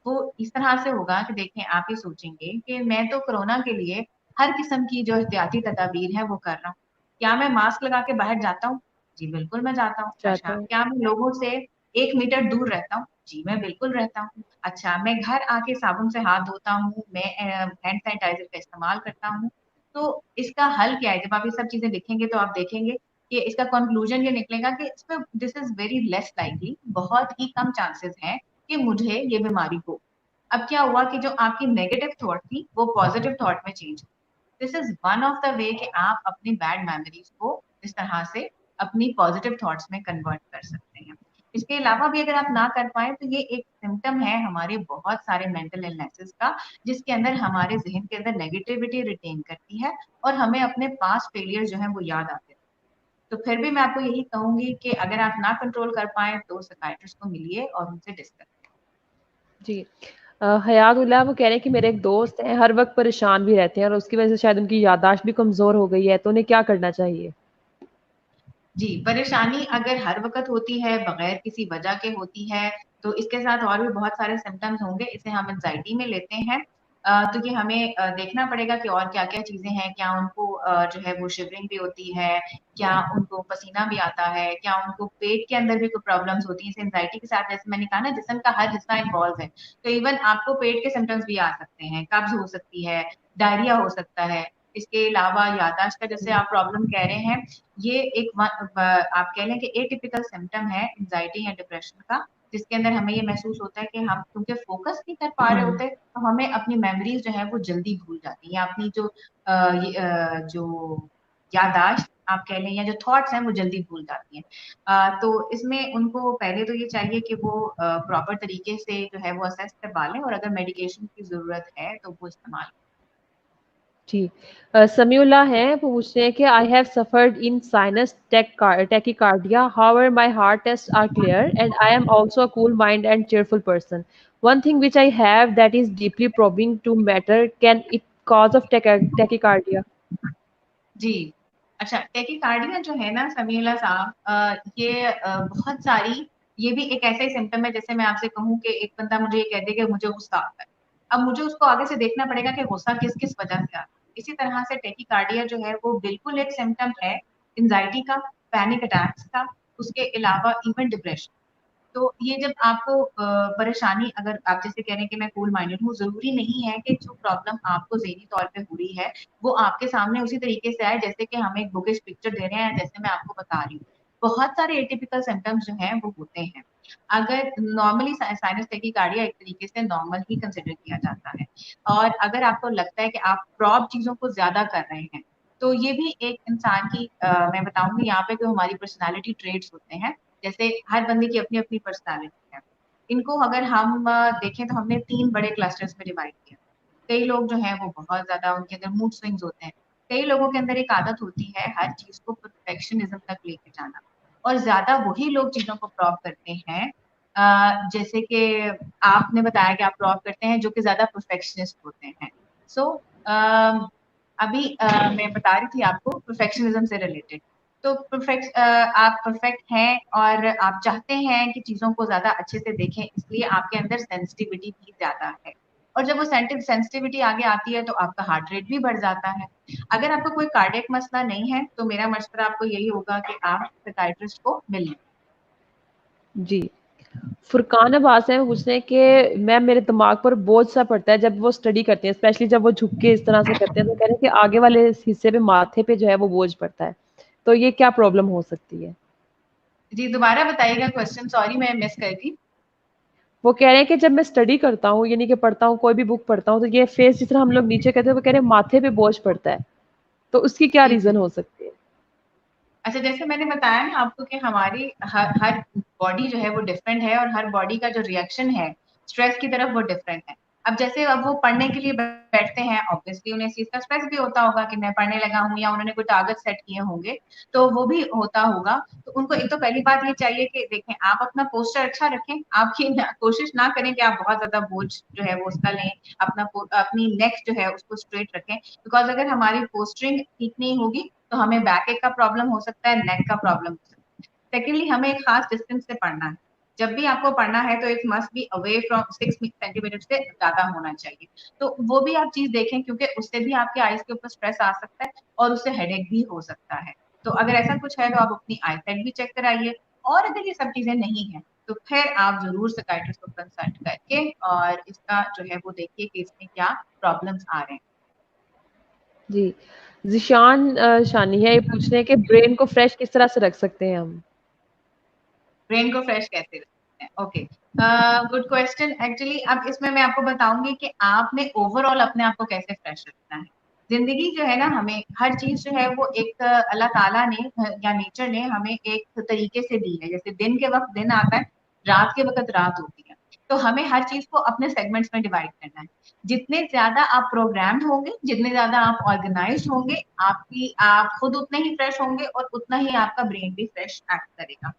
वो इस तरह से होगा कि देखें, आप ये सोचेंगे कि मैं तो कोरोना के लिए हर किस्म की जो एहतियाती तदाबीर है वो कर रहा हूँ। क्या मैं मास्क लगा के बाहर जाता हूँ? जी बिल्कुल मैं जाता हूँ। चाहता अच्छा, हूँ। क्या मैं लोगों से 1 मीटर दूर रहता हूँ? जी मैं बिल्कुल रहता हूँ। अच्छा, मैं घर आके साबुन से हाथ धोता हूँ, मैं हैंड सैनिटाइजर का इस्तेमाल करता हूँ। तो इसका हल क्या है? जब आप ये सब चीजें लिखेंगे तो आप देखेंगे कि इसका कंक्लूजन ये निकलेगा कि इसमें this is very less likely, बहुत ही कम चांसेस हैं कि मुझे ये बीमारी हो। अब क्या हुआ कि जो आपकी नेगेटिव थॉट थी वो पॉजिटिव थॉट में change. This is one of the way कि आप अपनी बैड मेमोरीज को इस तरह से अपनी पॉजिटिव थॉट्स में कन्वर्ट कर सकते हैं। इसके अलावा भी अगर आप ना कर पाए तो ये एक सिम्टम है हमारे बहुत सारे मेंटल इलनेसेस का, जिसके अंदर हमारे जहन के अंदर नेगेटिविटी रिटेन करती है और हमें अपने पास फेलियर जो है वो याद आते हैं। तो फिर भी मैं आपको यही कहूंगी कि अगर आप ना कंट्रोल कर पाए तो साइकियाट्रिस्ट को मिलिए और उनसे डिस्कस। जी। हयातुल्लाह वो कह रहे हैं कि मेरे एक दोस्त हैं, हर वक्त परेशान भी रहते हैं और उसकी वजह से शायद उनकी याददाश्त भी कमज़ोर हो गई है, तो उन्हें क्या करना चाहिए? जी, परेशानी अगर हर वक़्त होती है, बगैर किसी वजह के होती है, तो इसके साथ और भी बहुत सारे सिम्पटम्स होंगे, इसे हम एंग्ज़ायटी में लेते हैं। तो ये हमें देखना पड़ेगा कि और क्या-क्या चीज़ें हैं, क्या उनको जो है वो शिवरिंग भी होती है, क्या उनको पसीना भी आता है, क्या उनको पेट के अंदर भी कोई प्रॉब्लम्स होती हैं। इस एंग्ज़ायटी के साथ जैसे मैंने कहा ना जिस्म का हर हिस्सा इन्वॉल्व है, तो इवन आपको पेट के सिम्पटम्स भी आ सकते हैं, कब्ज़ हो सकती है, डायरिया हो सकता है। इसके अलावा याददाश्त का जैसे आप प्रॉब्लम कह रहे हैं, ये एक आप कह लें कि एटिपिकल सिम्पटम है एंग्जायटी या डिप्रेशन का, जिसके अंदर हमें ये महसूस होता है कि हम क्योंकि फोकस नहीं कर पा रहे होते, तो हमें अपनी मेमोरीज जो है वो जल्दी भूल जाती हैं, अपनी जो याददाश्त आप कह लें या जो थॉट्स हैं वो जल्दी भूल जाती हैं। तो इसमें उनको पहले तो ये चाहिए कि वो प्रॉपर तरीके से जो है वो असेस करवा लें और अगर मेडिकेशन की ज़रूरत है तो वो इस्तेमाल। जी। समीउल्लाह हैं, वो पूछ रहे हैं कि I have suffered in sinus tachycardia, however my heart test are clear and I am also a cool mind and cheerful person. One thing which I have that is deeply probing to matter, can it cause of tachycardia? जी। अच्छा, tachycardia जो है ना समीउल्लाह साहब, ये बहुत सारी, ये भी एक ऐसा ही सिम्पटम है जैसे मैं आपसे कहूँ कि एक बंदा मुझे ये कह दे कि मुझे गुस्सा आता है। अब मुझे उसको आगे से देखना पड़ेगा कि गुस्सा किस-किस वजह से आता है। इसी तरह से टैकीकार्डिया जो है वो बिल्कुल एक सिम्पटम है एंग्ज़ायटी का, पैनिक अटैक्स का, उसके अलावा इवन डिप्रेशन। तो ये जब आपको परेशानी, अगर आप जैसे कह रहे हैं कि मैं कूल माइंडेड हूँ, ज़रूरी नहीं है कि जो प्रॉब्लम आपको ज़हनी तौर पे हो रही है, वो आपके सामने उसी तरीके से आए जैसे कि हम एक बुकिश पिक्चर दे रहे हैं, जैसे मैं आपको बता रही हूँ। बहुत सारे एटिपिकल सिम्पटम्स जो हैं वो होते हैं। अगर नॉर्मली साइनस टैकीकार्डिया एक तरीके से नॉर्मल ही कंसिडर किया जाता है और अगर आपको लगता है कि आप प्रॉब चीज़ों को ज़्यादा कर रहे हैं, तो ये भी एक इंसान की मैं बताऊँगी यहाँ पे जो हमारी पर्सनैलिटी ट्रेट्स होते हैं, जैसे हर बंदे की अपनी-अपनी पर्सनैलिटी है। इनको अगर हम देखें तो हमने 3 बड़े क्लस्टर्स में डिवाइड किया। कई लोग जो हैं वो बहुत ज़्यादा उनके अंदर मूड स्विंग्स होते हैं। कई लोगों के अंदर एक आदत होती है हर चीज़ को परफेक्शनिज़्म तक लेके जाना और ज़्यादा वही लोग चीज़ों को प्रॉप करते हैं जैसे कि आपने बताया कि आप प्रॉप करते हैं जो कि ज़्यादा परफेक्शनिस्ट होते हैं। सो अभी मैं बता रही थी आपको परफेक्शनिज़्म से रिलेटेड। तो आप परफेक्ट हैं और आप चाहते हैं कि चीज़ों को ज़्यादा अच्छे से देखें, इसलिए आपके अंदर सेंसिटिविटी भी ज़्यादा है। और जब वो सेंसिटिविटी आगे आती है तो आपका हार्ट रेट भी बढ़ जाता है। अगर आपको कोई कार्डियक मसला नहीं है, तो मेरा मशवरा आपको यही होगा कि आप साइकियाट्रिस्ट को मिल लें। जी। फुरकान अब्बास हैं, वो पूछ रहे हैं कि मैम मेरे दिमाग पर बोझ सा पड़ता है जब वो स्टडी करते हैं, स्पेशली जब वो झुक के इस तरह से करते हैं, तो कह रहे हैं कि आगे वाले हिस्से पे माथे पे जो है वो बोझ पड़ता है। तो ये क्या प्रॉब्लम हो सकती है? जी, दोबारा बताइएगा क्वेश्चन, सॉरी मैं मिस कर दी। वो कह रहे हैं कि जब मैं स्टडी करता हूँ, यानी कि पढ़ता हूँ, कोई भी बुक पढ़ता हूँ, तो ये फेस जिस तरह हम लोग नीचे कहते हैं, वो कह रहे हैं माथे पे बोझ पड़ता है। तो उसकी क्या जी, जी। रीज़न हो सकती है? अच्छा, जैसे मैंने बताया ना आपको कि हमारी हर हर बॉडी जो है वो डिफरेंट है और हर बॉडी का जो रिएक्शन है स्ट्रेस की तरफ वो डिफरेंट है। अब वो पढ़ने के लिए बैठते हैं, ऑब्वियसली उन्हें इस चीज़ का स्ट्रेस भी होता होगा कि मैं पढ़ने लगा हूँ या उन्होंने कोई टारगेट सेट किए होंगे, तो वो भी होता होगा। तो उनको एक तो पहली बात ये चाहिए कि देखें आप अपना पोस्चर अच्छा रखें, आप ये कोशिश ना करें कि आप बहुत ज़्यादा बोझ जो है वो उसका लें, अपनी नेक जो है उसको स्ट्रेट रखें, बिकॉज़ अगर हमारी पोस्चरिंग ठीक नहीं होगी तो हमें बैक एक का प्रॉब्लम हो सकता है, नेक का प्रॉब्लम हो सकता है। सेकेंडली हमें एक खास डिस्टेंस से पढ़ना है। जब भी आपको पढ़ना है तो it must be away from 6 centimetre से ज़्यादा होना चाहिए। तो वो भी आप चीज़ देखें क्योंकि उससे भी आपके आईज़ के ऊपर स्ट्रेस आ सकता है और उससे हेडेक भी हो सकता है। तो अगर ऐसा कुछ है तो आप अपनी आईसाइट भी चेक कराइए और अगर ये सब चीज़ें नहीं हैं, तो फिर आप ज़रूर साइकियाट्रिस्ट को कंसल्ट करके और इसका जो है वो देखिए कि इसमें क्या प्रॉब्लम्स आ रहे हैं। जी। ज़ीशान शानिया ये पूछ रहे हैं कि ब्रेन को फ्रेश किस तरह से रख सकते हैं हम? ब्रेन को फ्रेश कैसे रखते हैं? Okay, good question. एक्चुअली अब इसमें मैं आपको बताऊंगी कि आपने ओवरऑल अपने आप को कैसे फ्रेश रखना है। जिंदगी जो है ना, हमें हर चीज जो है वो एक अल्लाह ताला ने या नेचर ने हमें एक तरीके से दी है। जैसे दिन के वक्त दिन आता है, रात के वक्त रात होती है, तो हमें हर चीज को अपने सेगमेंट्स में डिवाइड करना है। जितने ज्यादा आप प्रोग्राम्ड होंगे, जितने ज्यादा आप ऑर्गेनाइज्ड होंगे, आप खुद उतने ही फ्रेश होंगे और उतना ही आपका ब्रेन भी फ्रेश एक्ट करेगा।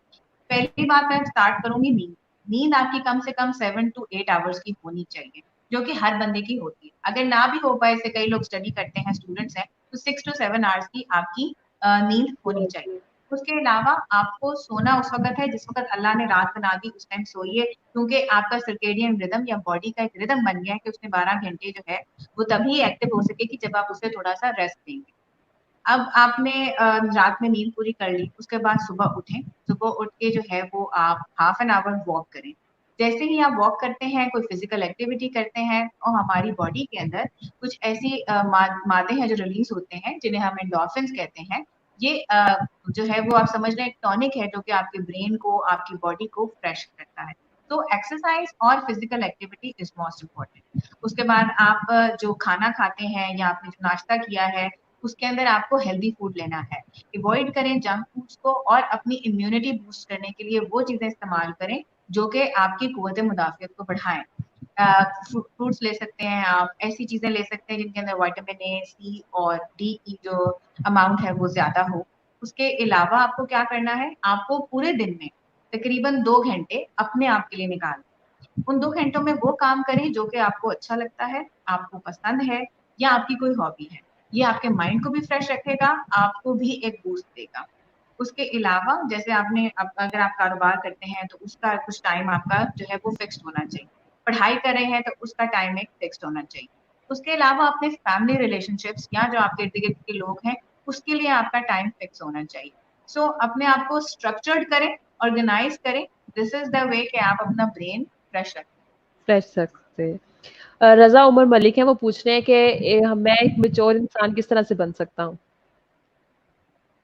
पहली बात मैं स्टार्ट करूंगी नींद। नींद आपकी कम से कम 7 to 8 आवर्स की होनी चाहिए, जो कि हर बंदे की होती है। अगर ना भी हो पाए, जैसे कई लोग स्टडी करते हैं, स्टूडेंट्स हैं, तो 6 to 7 आवर्स की आपकी नींद होनी चाहिए। उसके अलावा आपको सोना उस वक़्त है जिस वक़्त अल्लाह ने रात बना दी, उस टाइम सोइए, क्योंकि आपका सर्केडियन रिदम या बॉडी का एक रिदम बन गया है कि उसने 12 घंटे जो है वो तभी एक्टिव हो सकेगी जब आप उसे थोड़ा-सा रेस्ट देंगे। अब आपने रात में नींद पूरी कर ली, उसके बाद सुबह उठें, सुबह उठ के जो है वो आप हाफ एन आवर वॉक करें। जैसे ही आप वॉक करते हैं, कोई फिजिकल एक्टिविटी करते हैं और हमारी बॉडी के अंदर कुछ ऐसी मादे हैं जो रिलीज होते हैं जिन्हें हम एंडोर्फिन्स कहते हैं। ये जो है वो आप समझ लें एक टॉनिक है जो कि आपके ब्रेन को, आपकी बॉडी को फ्रेश करता है। तो एक्सरसाइज और physical activity is most important. उसके बाद आप जो खाना खाते हैं या आपने जो नाश्ता किया है उसके अंदर आपको हेल्दी फूड लेना है। अवॉइड करें जंक फूड्स को और अपनी इम्यूनिटी बूस्ट करने के लिए वो चीजें इस्तेमाल करें जो कि आपकी कुव्वत मुदाफियत को बढ़ाएं। फ्रूट्स ले सकते हैं आप, ऐसी चीजें ले सकते हैं जिनके अंदर विटामिन ए, सी और डी की जो अमाउंट है वो ज्यादा हो। उसके अलावा आपको क्या करना है, आपको पूरे दिन में तकरीबन 2 घंटे अपने आप के लिए निकालना। उन 2 घंटों में वो काम करें जो कि आपको अच्छा लगता है, आपको पसंद है या आपकी कोई हॉबी है। ये आपके माइंड को भी फ्रेश रखेगा, आपको भी एक बूस्ट देगा। उसके अलावा जैसे आपने अगर आप कारोबार करते हैं तो उसका कुछ टाइम आपका जो है वो फिक्स्ड होना चाहिए। पढ़ाई कर रहे हैं तो उसका टाइम एक फिक्स्ड होना चाहिए। उसके अलावा अपने फैमिली रिलेशनशिप्स या जो आपके इर्द गिर्द के लोग हैं उसके लिए आपका टाइम फिक्स होना चाहिए। सो अपने आप को स्ट्रक्चर्ड करें, ऑर्गेनाइज करें। दिस इज द वे कि आप अपना ब्रेन फ्रेश रखें। फ्रेश सकते। रजा उमर मलिक है, वो पूछ रहे हैं कि मैं एक मेच्योर इंसान किस तरह से बन सकता हूँ?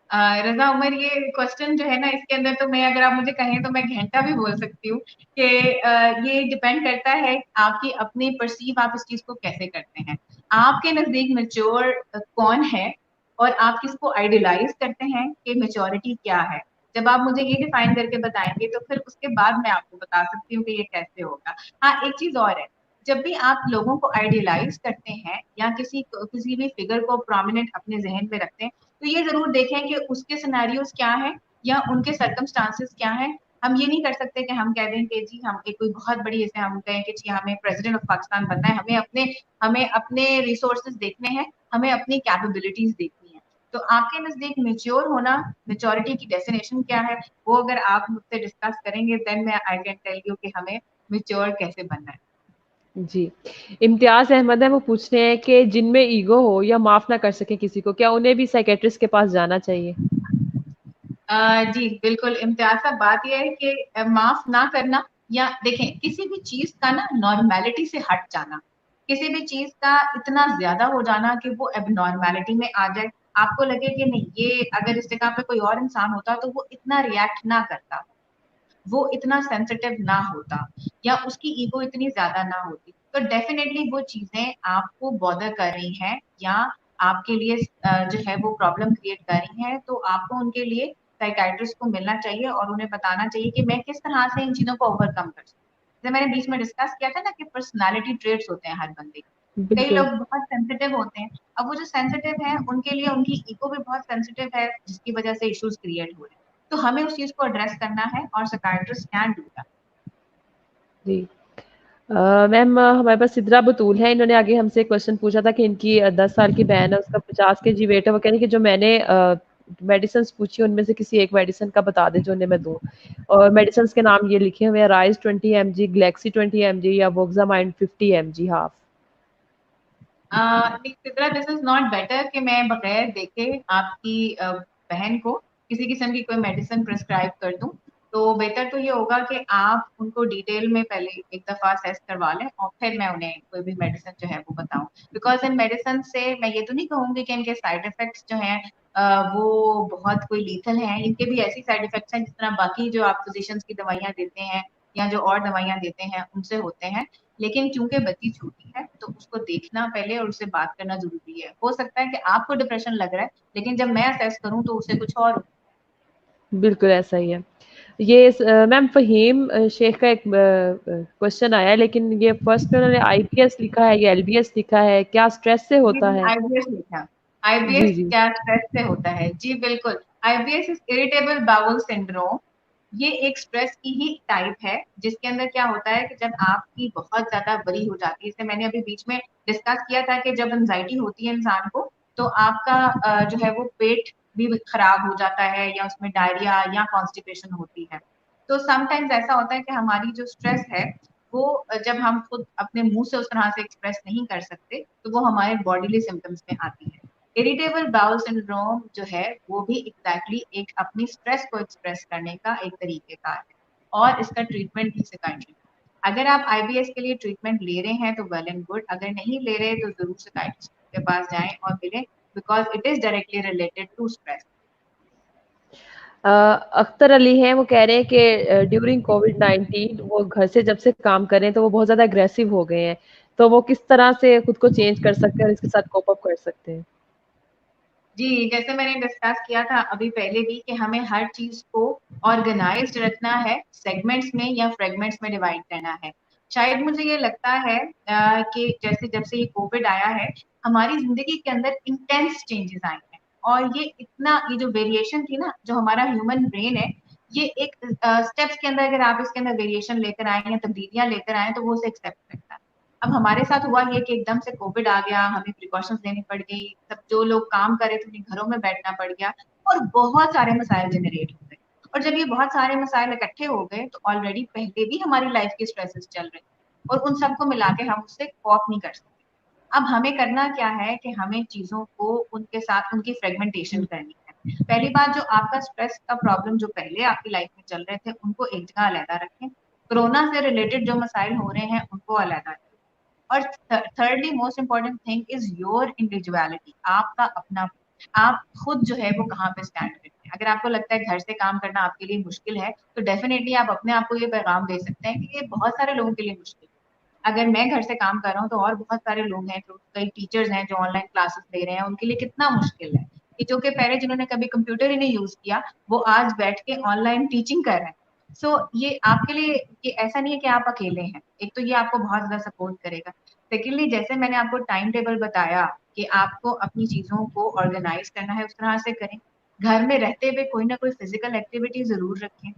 रजा उमर, ये क्वेश्चन जो है ना इसके अंदर तो मैं, अगर आप मुझे कहें तो मैं घंटा भी बोल सकती हूँ कि ये डिपेंड करता है आपकी अपनी परसीव आप इस चीज को कैसे करते हैं। आपके नजदीक मेच्योर कौन है और आप किसको आइडियलाइज करते हैं कि मेच्योरिटी क्या है। जब आप मुझे ये डिफाइन करके बताएंगे तो फिर उसके बाद मैं आपको बता सकती हूँ कि ये कैसे होगा। हाँ, एक चीज और है, जब भी आप लोगों को आइडियलाइज करते हैं या किसी भी फिगर को प्रोमिनेंट अपने जहन में रखते हैं तो ये जरूर देखें कि उसके सिनेरियोज क्या है या उनके सर्कमस्टांसेस क्या है। हम ये नहीं कर सकते कि हम कह दें कि जी हम एक कोई बहुत बड़ी, जैसे हम कहें कि जी हमें प्रेसिडेंट ऑफ पाकिस्तान बनना है, हमें अपने रिसोर्सेज देखने हैं, हमें अपनी कैपेबिलिटीज देखनी है। तो आपके नजदीक मेच्योर होना, मेच्योरिटी की डेफिनेशन क्या है, वो अगर आप मुझसे डिस्कस करेंगे देन मैं आई कैन टेल यू कि हमें मेच्योर कैसे बनना है। जी। इम्तियाज अहमद है, वो पूछ रहे हैं कि जिनमें ईगो हो या माफ ना कर सके किसी को, क्या उन्हें भी साइकेट्रिस्ट के पास जाना चाहिए? जी बिल्कुल इम्तियाज साहब, बात यह है कि माफ ना करना या देखें किसी भी चीज का ना नॉर्मेलिटी से हट जाना, किसी भी चीज का इतना ज्यादा हो जाना कि वो एबनॉर्मेलिटी में आ जाए, आपको लगे कि नहीं ये अगर इस जगह पे कोई और इंसान होता तो वो इतना रिएक्ट ना करता, वो इतना सेंसिटिव ना होता या उसकी ईगो इतनी ज्यादा ना होती, तो डेफिनेटली वो चीजें आपको बॉदर कर रही हैं या आपके लिए जो है वो प्रॉब्लम क्रिएट कर रही हैं, तो आपको उनके लिए साइकाइट्रिस्ट को मिलना चाहिए और उन्हें बताना चाहिए कि मैं किस तरह से इन चीजों को ओवरकम कर सकती हूँ। जैसे मैंने बीच में डिस्कस किया था ना कि पर्सनालिटी ट्रेट्स होते हैं हर बंदे के। कई बिल्कुल। लोग बहुत सेंसिटिव होते हैं, अब वो जो सेंसिटिव है उनके लिए उनकी ईगो भी बहुत सेंसिटिव है जिसकी वजह से इश्यूज क्रिएट हो रहे हैं। तो हमें उस चीज को एड्रेस करना है और साइकियाट्रिस्ट कैन डू दैट। जी। मैम, हमारे पास सिद्रा बतूल है, इन्होंने आगे हमसे क्वेश्चन पूछा था कि इनकी 10 साल की बहन है, उसका 50 केजी वेट है। वो कह रही कि जो मैंने मेडिसिन पूछी उनमें से किसी एक मेडिसिन का बता दे जो उन्हें मैं दूं। और मेडिसिन के नाम ये लिखे हुए हैं: राइज 20 mg, ग्लेक्सी 20 mg या वोक्सामाइंड 50 mg half. Sidra, this is not better कि मैं बगैर देखे आपकी बहन को किसी किस्म की कोई मेडिसिन प्रिस्क्राइब कर दूं। तो बेहतर तो ये होगा कि आप उनको डिटेल में पहले एक दफा असेस करवा लें और फिर मैं उन्हें कोई भी मेडिसिन जो है वो बताऊं। बिकॉज इन मेडिसिन से मैं ये तो नहीं कहूंगी कि इनके साइड इफेक्ट्स जो हैं वो बहुत कोई लीथल हैं। इनके भी ऐसी साइड इफेक्ट्स हैं जिस तरह बाकी जो आप फिजिशियंस की दवाइयां देते हैं या जो और दवाइयां देते हैं उनसे होते हैं। लेकिन चूंकि बच्ची छोटी है तो उसको देखना पहले और उससे बात करना जरूरी है। हो सकता है कि आपको डिप्रेशन लग रहा है लेकिन जब मैं असेस करूं तो उसे कुछ और। बिल्कुल ऐसा ही है। ये मैम, फहीम शेख का एक क्वेश्चन आया है, लेकिन ये फर्स्ट में उन्होंने आईबीएस लिखा है या एलबीएस लिखा है, क्या स्ट्रेस से होता है? आईबीएस लिखा। जी आईबीएस जी। क्या स्ट्रेस से होता है? जी बिल्कुल। IBS is irritable bowel syndrome. ये एक स्ट्रेस की ही टाइप है जिसके अंदर क्या होता है कि जब आपकी बहुत ज्यादा बड़ी हो जाती है, जैसे मैंने अभी बीच में डिस्कस किया था कि जब एंजाइटी होती है इंसान को तो आपका जो है वो पेट भी खराब हो जाता है या उसमें डायरिया या कॉन्स्टिपेशन होती है। तो समटाइम्स ऐसा होता है कि हमारी जो स्ट्रेस है वो जब हम खुद अपने मुंह से उस तरह से एक्सप्रेस नहीं कर सकते तो वो हमारे बॉडीली सिम्टम्स में आती है। इरिटेबल बाउल सिंड्रोम जो है वो भी एग्जैक्टली एक अपनी स्ट्रेस को एक्सप्रेस करने का एक तरीके का है और इसका ट्रीटमेंट भी साइकियाट्री। अगर आप आईबीएस के लिए ट्रीटमेंट ले रहे हैं तो वेल एंड गुड, अगर नहीं ले रहे तो जरूर साइकियाट्रिस्ट के पास जाएं और मिलें because it is directly related to stress. Akhtar Ali हैं, वो कह रहे हैं कि ड्यूरिंग कोविड-19 वो घर से जब से काम कर रहे हैं तो वो बहुत ज़्यादा अग्रेसिव हो गए हैं। तो वो किस तरह से खुद को चेंज कर सकते हैं और इसके साथ कोप अप कर सकते हैं? जी, जैसे मैंने डिस्कस किया था अभी पहले भी कि हमें हर चीज़ को ऑर्गेनाइज़्ड रखना है, सेगमेंट्स में या फ्रेगमेंट्स में डिवाइड करना है। शायद मुझे ये लगता है कि जैसे जब से ये कोविड आया है, हमारी ज़िंदगी के अंदर इंटेंस चेंजेस आए हैं और ये जो वेरिएशन थी ना, जो हमारा ह्यूमन ब्रेन है, ये एक स्टेप्स के अंदर अगर आप इसके अंदर वेरिएशन लेकर आए या तब्दीलियाँ लेकर आए, तो वो उसे एक्सेप्ट करता है। अब हमारे साथ हुआ ये कि एकदम से कोविड आ गया, हमें प्रिकॉशंस लेनी पड़ गई, सब जो लोग काम कर रहे थे उन्हें घरों में बैठना पड़ गया और बहुत सारे मसाइल जनरेट हो गए। और जब ये बहुत सारे मसाइल इकट्ठे हो गए तो ऑलरेडी पहले भी हमारी लाइफ के स्ट्रेसेस चल रहे थे और उन सबको मिला के हम उससे कॉप नहीं कर सकते। अब हमें करना क्या है कि हमें चीजों को उनके साथ उनकी फ्रेगमेंटेशन करनी है। पहली बात, जो आपका स्ट्रेस का प्रॉब्लम जो पहले आपकी लाइफ में चल रहे थे उनको एक जगह अलहदा रखें। कोरोना से रिलेटेड जो मसाइल हो रहे हैं उनको अलहदा रखें। और thirdly most important thing is your individuality, आपका अपना, आप खुद जो है वो कहाँ पे स्टैंड करते हैं। अगर आपको लगता है घर से काम करना आपके लिए मुश्किल है तो डेफिनेटली आप अपने आप को ये पैगाम दे सकते हैं कि ये बहुत सारे लोगों के लिए मुश्किल है। अगर मैं घर से काम कर रहा हूँ तो और बहुत सारे लोग हैं, जो कई टीचर्स हैं जो ऑनलाइन क्लासेस ले रहे हैं, उनके लिए कितना मुश्किल है कि जो कि पहले जिन्होंने कभी कंप्यूटर ही नहीं यूज किया वो आज बैठ के ऑनलाइन टीचिंग कर रहे हैं। सो ये आपके लिए, ये ऐसा नहीं है कि आप अकेले हैं, एक तो ये आपको बहुत ज्यादा सपोर्ट करेगा। सेकेंडली, जैसे मैंने आपको टाइम टेबल बताया कि आपको अपनी चीजों को ऑर्गेनाइज करना है, उस तरह से करें। घर में रहते हुए कोई ना कोई फिजिकल एक्टिविटी जरूर रखें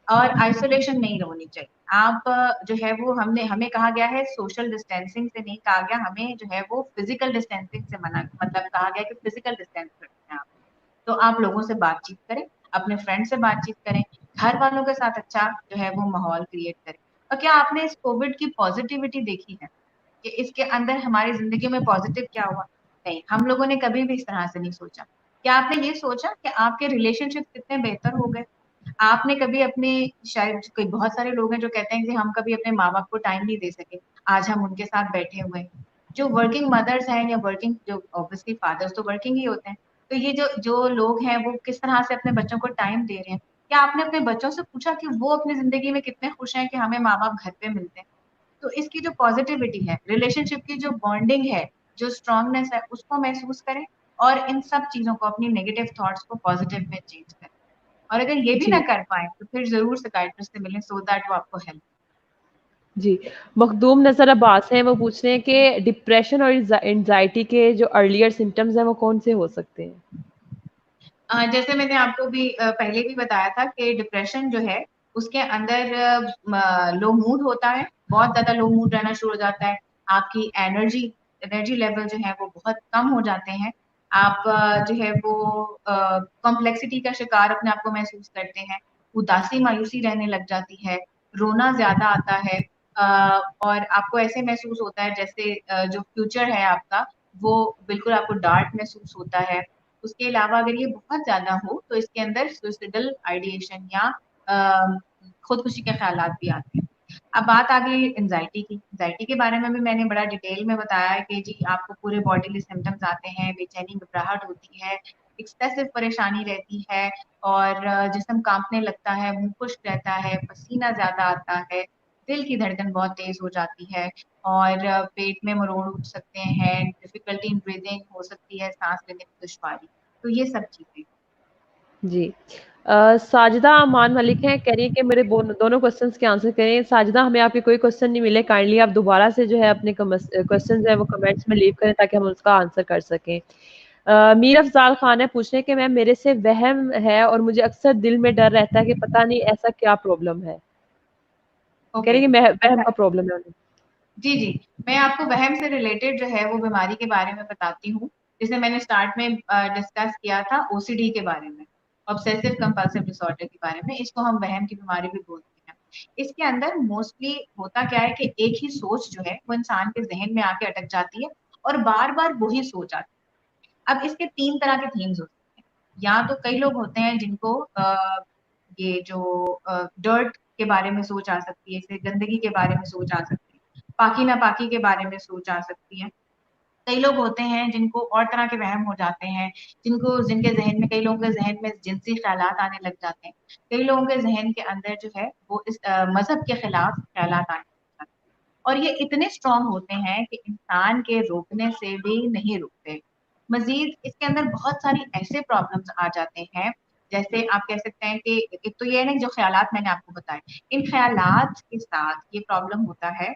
और आइसोलेशन नहीं होनी चाहिए। आप जो है वो हमें कहा गया है सोशल डिस्टेंसिंग से नहीं कहा गया, हमें जो है वो फिजिकल डिस्टेंसिंग से मना, मतलब कहा गया कि फिजिकल डिस्टेंस रखना है आप। तो आप लोगों से बातचीत करें, अपने फ्रेंड से बातचीत करें, घर वालों के साथ अच्छा जो है वो माहौल क्रिएट करें। और क्या आपने इस कोविड की पॉजिटिविटी देखी है कि इसके अंदर हमारी जिंदगी में पॉजिटिव क्या हुआ? नहीं, हम लोगों ने कभी भी इस तरह से नहीं सोचा। क्या आपने ये सोचा कि आपके रिलेशनशिप कितने बेहतर हो गए? आपने कभी अपने, शायद कोई बहुत सारे लोग हैं जो कहते हैं कि हम कभी अपने माँ बाप को टाइम नहीं दे सके, आज हम उनके साथ बैठे हुए हैं। जो वर्किंग मदर्स हैं या वर्किंग, जो ऑब्वियसली फादर्स तो वर्किंग ही होते हैं, तो ये जो जो लोग हैं वो किस तरह से अपने बच्चों को टाइम दे रहे हैं? क्या आपने अपने बच्चों से पूछा कि वो अपनी जिंदगी में कितने खुश हैं कि हमें माँ बाप घर पे मिलते हैं? तो इसकी जो पॉजिटिविटी है, रिलेशनशिप की जो बॉन्डिंग है, जो स्ट्रांगनेस है, उसको महसूस करें और इन सब चीजों को, अपनी नेगेटिव थॉट्स को पॉजिटिव में चेंज करें। और अगर ये भी ना जी, कर पाए तो फिर जरूर साइकियाट्रिस्ट से मिलें सो दैट वो आपको हेल्प। जी। मखदूम नज़र अब्बास हैं, वो पूछ रहे हैं कि डिप्रेशन और एंग्ज़ायटी के जो अर्लियर सिम्पटम्स हैं वो कौन से हो सकते हैं? जैसे मैंने आपको भी पहले भी बताया था कि डिप्रेशन जो है उसके अंदर लो मूड होता है, बहुत ज्यादा लो मूड रहना शुरू हो जाता है। आपकी एनर्जी एनर्जी लेवल जो है वो बहुत कम हो जाते हैं। आप जो है वो कॉम्प्लेक्सिटी का शिकार अपने आप को महसूस करते हैं। उदासी मायूसी रहने लग जाती है, रोना ज्यादा आता है। और आपको ऐसे महसूस होता है जैसे जो फ्यूचर है आपका वो बिल्कुल आपको डार्क महसूस होता है। उसके अलावा अगर ये बहुत ज्यादा हो तो इसके अंदर सुइसाइडल आइडिएशन या खुदकुशी के ख्यालात भी आते हैं। अब बात आ गई एंजाइटी की। एंजाइटी के बारे में भी मैंने बड़ा डिटेल में बताया है कि जी आपको पूरे बॉडी सिम्टम्स आते हैं, बेचैनी घबराहट होती है, एक्सेसिव परेशानी रहती है और जिस्म कांपने लगता है, मुंह खुश्क रहता है, पसीना ज्यादा आता है, दिल की धड़कन बहुत तेज हो जाती है और पेट में मरोड़ उठ सकते हैं, डिफिकल्टी इन ब्रीदिंग हो सकती है, सांस लेने में दुश्वारी। तो ये सब चीजें। जी। साजिदा अमान मलिक हैं, कह रही हैं कि मेरे दोनों क्वेश्चंस के आंसर करें। साजिदा, हमें आपके कोई क्वेश्चन नहीं मिले, काइंडली आप दोबारा से जो है अपने क्वेश्चंस हैं वो कमेंट्स में लीव करें ताकि हम उसका आंसर कर सकें। मीर अफ़ज़ाल खान है, पूछ रहे हैं कि मैम मेरे से वहम है और मुझे अक्सर दिल में डर रहता है कि पता नहीं ऐसा क्या प्रॉब्लम है? कह ओके। रही है कि वहम अच्छा, का प्रॉब्लम है उन्हें। जी जी, मैं आपको वहम से रिलेटेड जो है वो बीमारी के बारे में बताती हूँ। जिसे मैंने स्टार्ट में डिस्कस किया था ओसीडी के बारे में, ऑब्सेसिव कंपल्सिव डिसऑर्डर के बारे में। इसको हम वहम की बीमारी भी बोलते हैं। इसके अंदर मोस्टली होता क्या है कि एक ही सोच जो है वो इंसान के जहन में आके अटक जाती है और बार बार वही सोच आती है। अब इसके 3 तरह के थीम्स होते हैं। या तो कई लोग होते हैं जिनको ये जो डर्ट के बारे में सोच आ सकती है, जैसे गंदगी के बारे में सोच आ सकती है, पाकी नापाकी के बारे में सोच आ सकती है। कई लोग होते हैं जिनको और तरह के वहम हो जाते हैं, जिनके जहन में, कई लोगों के जहन में जिनसी ख्यालात आने लग जाते हैं। कई लोगों के जहन के अंदर जो है वो इस मजहब के खिलाफ ख्यालात आने लग जाते हैं, और ये इतने स्ट्रांग होते हैं कि इंसान के रोकने से भी नहीं रुकते। मजीद इसके अंदर बहुत सारी ऐसे प्रॉब्लम्स आ जाते हैं, जैसे आप कह सकते हैं कि एक तो ये है ना, जो ख्यालात मैंने आपको बताए, इन ख्यालात के साथ ये प्रॉब्लम होता है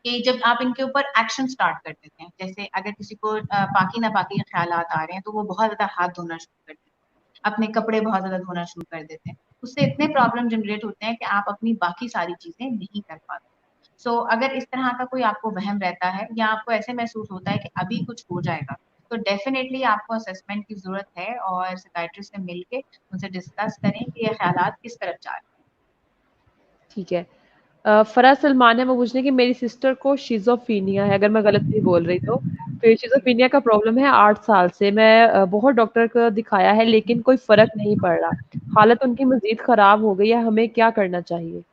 कि जब आप इनके ऊपर एक्शन स्टार्ट कर देते हैं, जैसे अगर किसी को पाकी नापाकी के ख्यालात आ रहे हैं तो वो बहुत ज्यादा हाथ धोना शुरू कर देते हैं, अपने कपड़े बहुत ज्यादा धोना शुरू कर देते हैं। उससे इतने प्रॉब्लम जनरेट होते हैं कि आप अपनी बाकी सारी चीजें नहीं कर पाते। सो अगर इस तरह का कोई आपको वहम रहता है या आपको ऐसे महसूस होता है कि अभी कुछ हो जाएगा, तो डेफिनेटली आपको असेसमेंट की जरूरत है और साइकियाट्रिस्ट से मिलके उनसे डिस्कस करें कि ये ख्यालात किस तरफ जा रहे हैं। ठीक है। फराज सलमान है, वो पूछ रहे हैं कि मेरी सिस्टर को शिज़ोफ्रेनिया है, अगर मैं गलत नहीं बोल रही तो। फिर जी। शिज़ोफ्रेनिया का प्रॉब्लम है 8 साल से। मैं बहुत डॉक्टर को दिखाया है लेकिन कोई फ़र्क नहीं पड़ रहा। हालत उनकी मज़ीद ख़राब हो गई है, हमें क्या करना चाहिए?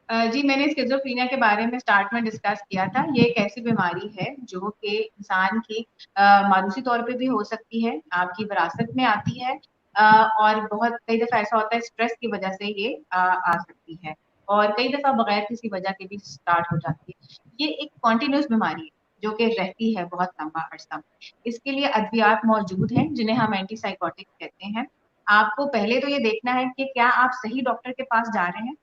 जी, मैंने स्किज़ोफ्रेनिया के बारे में स्टार्ट में डिस्कस किया था। ये एक ऐसी बीमारी है जो कि इंसान की मानसी तौर पे भी हो सकती है, आपकी विरासत में आती है, और बहुत कई दफ़ा ऐसा होता है स्ट्रेस की वजह से ये आ सकती है, और कई दफ़ा बगैर किसी वजह के भी स्टार्ट हो जाती है। ये एक कॉन्टिन्यूअस बीमारी है जो कि रहती है बहुत लंबा अरसा। इसके लिए अद्वियात मौजूद हैं जिन्हें हम एंटीसाइकोटिक्स कहते हैं। आपको पहले तो ये देखना है कि क्या आप सही डॉक्टर के पास जा रहे हैं?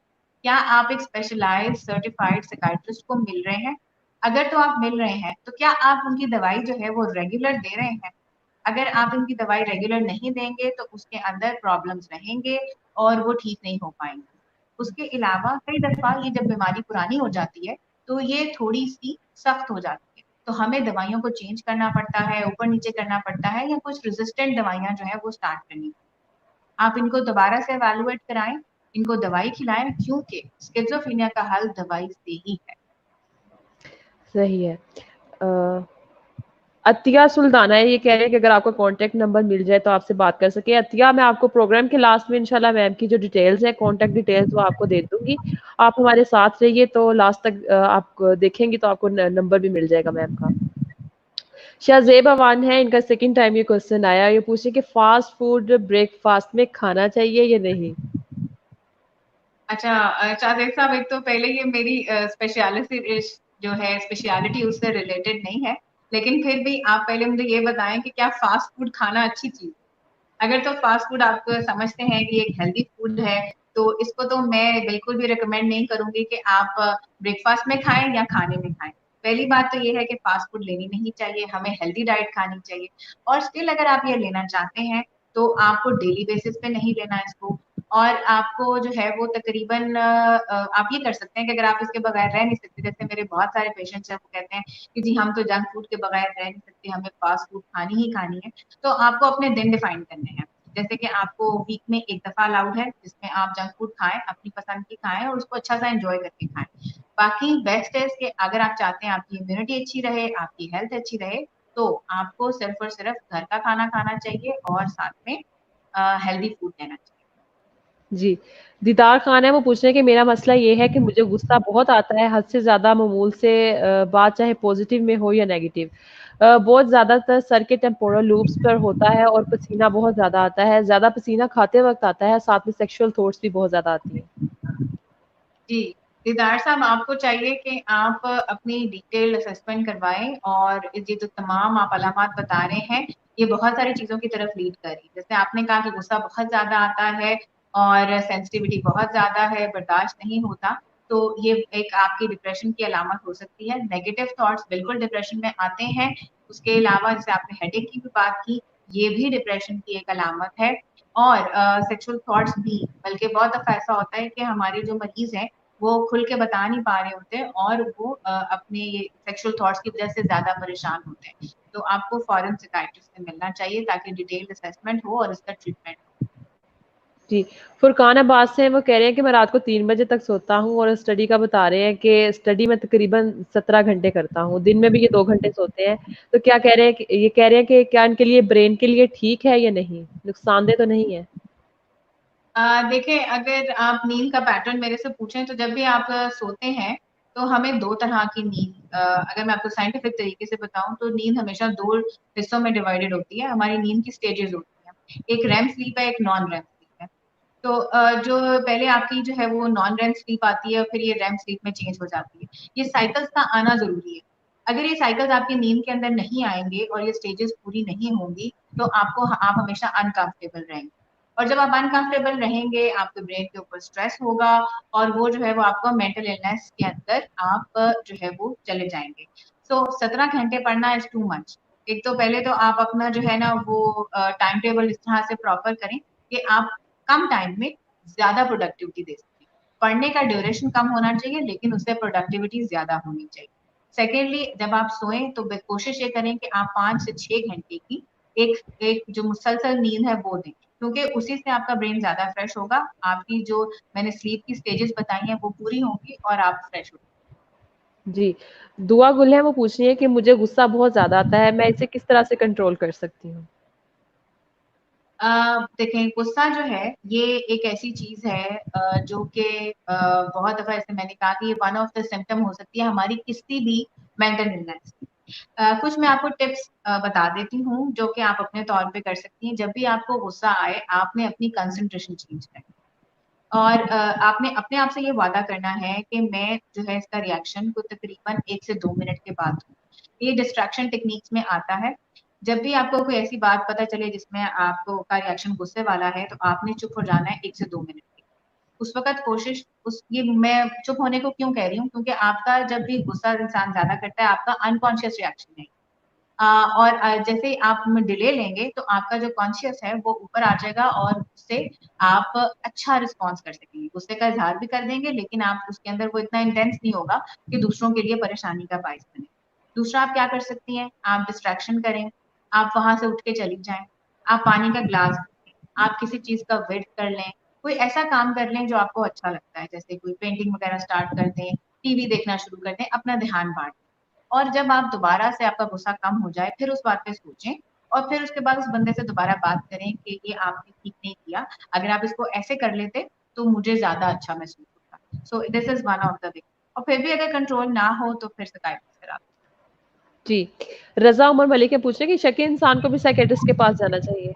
क्या आप एक स्पेशलाइज्ड सर्टिफाइड साइकियाट्रिस्ट को मिल रहे हैं? अगर तो आप मिल रहे हैं, तो क्या आप उनकी दवाई जो है वो रेगुलर दे रहे हैं? अगर आप उनकी दवाई रेगुलर नहीं देंगे तो उसके अंदर प्रॉब्लम्स रहेंगे और वो ठीक नहीं हो पाएंगे। उसके अलावा कई दफा ये जब बीमारी पुरानी हो जाती है तो ये थोड़ी सी सख्त हो जाती है, तो हमें दवाइयों को चेंज करना पड़ता है, ऊपर नीचे करना पड़ता है, या कुछ रेजिस्टेंट दवाइयां जो है वो स्टार्ट करनी। आप इनको दोबारा से एवेलुएट कराएं, इनको दवाई खिलाएं, क्योंकि स्किज़ोफ्रेनिया का हल दवाई से ही है। सही है। अ, अतिया सुल्ताना है, ये कह रहे हैं कि अगर आपका कॉन्टैक्ट नंबर मिल जाए तो आपसे बात कर सके। अतिया, मैं आपको प्रोग्राम के लास्ट में इंशाल्लाह मैम की जो डिटेल्स है, कॉन्टैक्ट डिटेल्स, वो आपको दे दूँगी। आप हमारे साथ रहिए तो लास्ट तक आप देखेंगी तो आपको न नंबर भी मिल जाएगा मैम का। शाहज़ेब अवान है, इनका सेकंड टाइम ये क्वेश्चन आया। ये पूछे कि फास्ट फूड ब्रेकफास्ट में खाना चाहिए या नहीं? अच्छा, शाहजेब साहब, एक तो पहले ये मेरी स्पेशलिटी जो है, स्पेशलिटी उससे रिलेटेड नहीं है, लेकिन फिर भी आप पहले मुझे ये बताएं कि क्या फास्ट फूड खाना अच्छी चीज? अगर तो फास्ट फूड आप समझते हैं कि एक हेल्दी फूड है, तो इसको तो मैं बिल्कुल भी रिकमेंड नहीं करूंगी कि आप ब्रेकफास्ट में खाएं या खाने में खाएं। पहली बात तो ये है कि फास्ट फूड लेनी नहीं चाहिए, हमें हेल्दी डाइट खानी चाहिए। और स्टिल अगर आप ये लेना चाहते हैं तो आपको डेली बेसिस पे नहीं लेना इसको, और आपको जो है वो तकरीबन आप ये कर सकते हैं कि अगर आप इसके बगैर रह नहीं सकते, जैसे मेरे बहुत सारे पेशेंट्स हैं वो कहते हैं कि जी हम तो जंक फूड के बगैर रह नहीं सकते, हमें फास्ट फूड खानी ही खानी है, तो आपको अपने दिन डिफाइन करने हैं। जैसे कि आपको वीक में एक दफा अलाउड है जिसमें आप जंक फूड खाएं, अपनी पसंद की खाएं और उसको अच्छा सा एंजॉय करके खाएं। बाकी बेस्ट है कि अगर आप चाहते हैं आपकी इम्यूनिटी अच्छी रहे, आपकी हेल्थ अच्छी रहे, तो आपको सिर्फ और सिर्फ घर का खाना खाना चाहिए और साथ में हेल्दी फूड लेना चाहिए। जी। दीदार खान है, वो पूछ रहे हैं कि मेरा मसला ये है कि मुझे गुस्सा बहुत आता है, हद से ज़्यादा मामूल से बात चाहे पॉज़िटिव में हो या नेगेटिव। बहुत ज़्यादातर सर के टेम्पोरल लूप्स पर होता है और पसीना बहुत ज़्यादा आता है। ज़्यादा पसीना खाते वक़्त आता है, साथ में सेक्सुअल थॉट्स भी बहुत ज़्यादा आती हैं। जी, दीदार साहब, आपको चाहिए कि आप अपनी डिटेल्ड असेसमेंट करवाएं, और ये जो तमाम आप अलामात बता रहे हैं, ये बहुत सारी चीज़ों की तरफ लीड कर रही है। जैसे आपने कहा कि गुस्सा बहुत ज़्यादा आता है और सेंसिटिविटी बहुत ज़्यादा है, बर्दाश्त नहीं होता, तो ये एक आपकी डिप्रेशन की अलामत हो सकती है। नेगेटिव थॉट्स बिल्कुल डिप्रेशन में आते हैं। उसके अलावा जैसे आपने हेडेक की भी बात की, ये भी डिप्रेशन की एक अलामत है। और सेक्सुअल थॉट्स भी, बल्कि बहुत दफ़ा ऐसा होता है कि हमारे जो मरीज़ हैं वो खुल के बता नहीं पा रहे होते हैं और वो अपने ये सेक्सुअल थॉट्स की वजह से ज्यादा परेशान होते हैं। तो आपको फॉरेन साइकियाट्रिस्ट से मिलना चाहिए ताकि डिटेल्ड असेसमेंट हो और इसका ट्रीटमेंट हो। जी, फुरकान अब्बास से वो कह रहे हैं कि मैं रात को 3 बजे तक सोता हूँ और स्टडी का बता रहे हैं कि स्टडी में तकरीबन 17 घंटे करता हूँ। दिन में भी ये 2 घंटे सोते हैं। तो क्या कह रहे हैं कि ये कह रहे हैं कि क्या इनके लिए ब्रेन के लिए ठीक है या नहीं? नुकसानदेह तो नहीं है? देखिए, अगर आप नींद का पैटर्न मेरे से पूछें तो जब भी आप सोते हैं तो हमें 2 तरह की नींद अगर मैं आपको साइंटिफिक तरीके से बताऊँ तो नींद हमेशा 2 हिस्सों में डिवाइडेड होती है। हमारी नींद की स्टेजेस होती हैं। एक रेम स्लीप है, एक नॉन रेम स्लीप है। तो जो पहले आपकी जो है वो नॉन रेम स्लीप आती है, फिर ये रेम स्लीप में चेंज हो जाती है। ये साइकिल्स का आना ज़रूरी है। अगर ये साइकिल्स आपकी नींद के अंदर नहीं आएँगे और ये स्टेजेस पूरी नहीं होंगी, तो आप हमेशा अनकंफर्टेबल रहेंगे। और जब आप अनकंफर्टेबल रहेंगे, आपके ब्रेन के ऊपर स्ट्रेस होगा और वो जो है वो आपको मेंटल इलनेस के अंदर आप जो है वो चले जाएँगे। सो 17 घंटे पढ़ना इज़ टू मच। एक तो पहले तो आप अपना जो है ना वो टाइम टेबल इस तरह से प्रॉपर करें कि आप कम टाइम में ज़्यादा प्रोडक्टिविटी दे सकें। पढ़ने का ड्यूरेशन कम होना चाहिए लेकिन उससे प्रोडक्टिविटी ज़्यादा होनी चाहिए। सेकेंडली जब आप सोएँ तो कोशिश ये करें कि आप 5 से 6 घंटे की एक एक जो मुसलसल नींद है वो दें। क्योंकि उसी से आपका ब्रेन ज़्यादा फ्रेश होगा, आपकी जो मैंने स्लीप की स्टेजेस बताई हैं वो पूरी होंगी और आप फ्रेश हो। जी। दुआ गुल है वो पूछ रही है कि मुझे गुस्सा बहुत ज़्यादा आता है, मैं इसे किस तरह से कंट्रोल कर सकती हूँ? देखें गुस्सा जो है ये एक ऐसी चीज़ है जो कि बहुत दफ़ा जैसे मैंने कहा कि ये वन ऑफ द सिम्पटम हो सकती है हमारी किसी भी मेंटल इलनेस की। कुछ मैं आपको टिप्स बता देती हूँ जो कि आप अपने तौर पे कर सकती हैं। जब भी आपको गुस्सा आए आपने अपनी कंसंट्रेशन चेंज करनी और आपने अपने आप से ये वादा करना है कि मैं जो है इसका रिएक्शन को तकरीबन 1 से 2 मिनट के बाद दूँ। ये डिस्ट्रैक्शन टेक्निक्स में आता है। जब भी आपको कोई ऐसी बात पता चले जिसमें आपको का रिएक्शन गुस्से वाला है, तो आपने चुप हो जाना है 1 से 2 मिनट के लिए। उस वक़्त कोशिश उस ये मैं चुप होने को क्यों कह रही हूँ? क्योंकि आपका जब भी गुस्सा इंसान ज़्यादा करता है, आपका अनकॉन्शियस रिएक्शन है। और जैसे आप डिले लेंगे तो आपका जो कॉन्शियस है वो ऊपर आ जाएगा और उससे आप अच्छा रिस्पॉन्स कर सकेंगे। गुस्से का इज़हार भी कर देंगे लेकिन आप उसके अंदर वो इतना इंटेंस नहीं होगा कि दूसरों के लिए परेशानी का बायस बने। दूसरा आप क्या कर सकती हैं, आप डिस्ट्रैक्शन करें, आप वहाँ से उठ के चली जाएँ, आप पानी का ग्लास लें, आप किसी चीज़ का वेट कर लें, कोई ऐसा काम कर लें जो आपको अच्छा लगता है, जैसे कोई पेंटिंग वगैरह स्टार्ट कर दें, टीवी देखना शुरू कर दें, अपना ध्यान बाँट दें। और जब आप दोबारा से आपका गुस्सा कम हो जाए, फिर उस बात पे सोचें और फिर उसके बाद उस बंदे से दोबारा बात करें कि ये आपने ठीक नहीं किया। अगर आप इसको ऐसे कर लेते, तो मुझे ज़्यादा अच्छा महसूस होता। So this is one of the way और फिर भी अगर कंट्रोल ना हो तो फिर साइकियाट्रिस्ट से रब्ता जी। रज़ा उमर मलिक ये पूछ रहे हैं कि शकी इंसान को भी साइकियाट्रिस्ट के पास जाना चाहिए?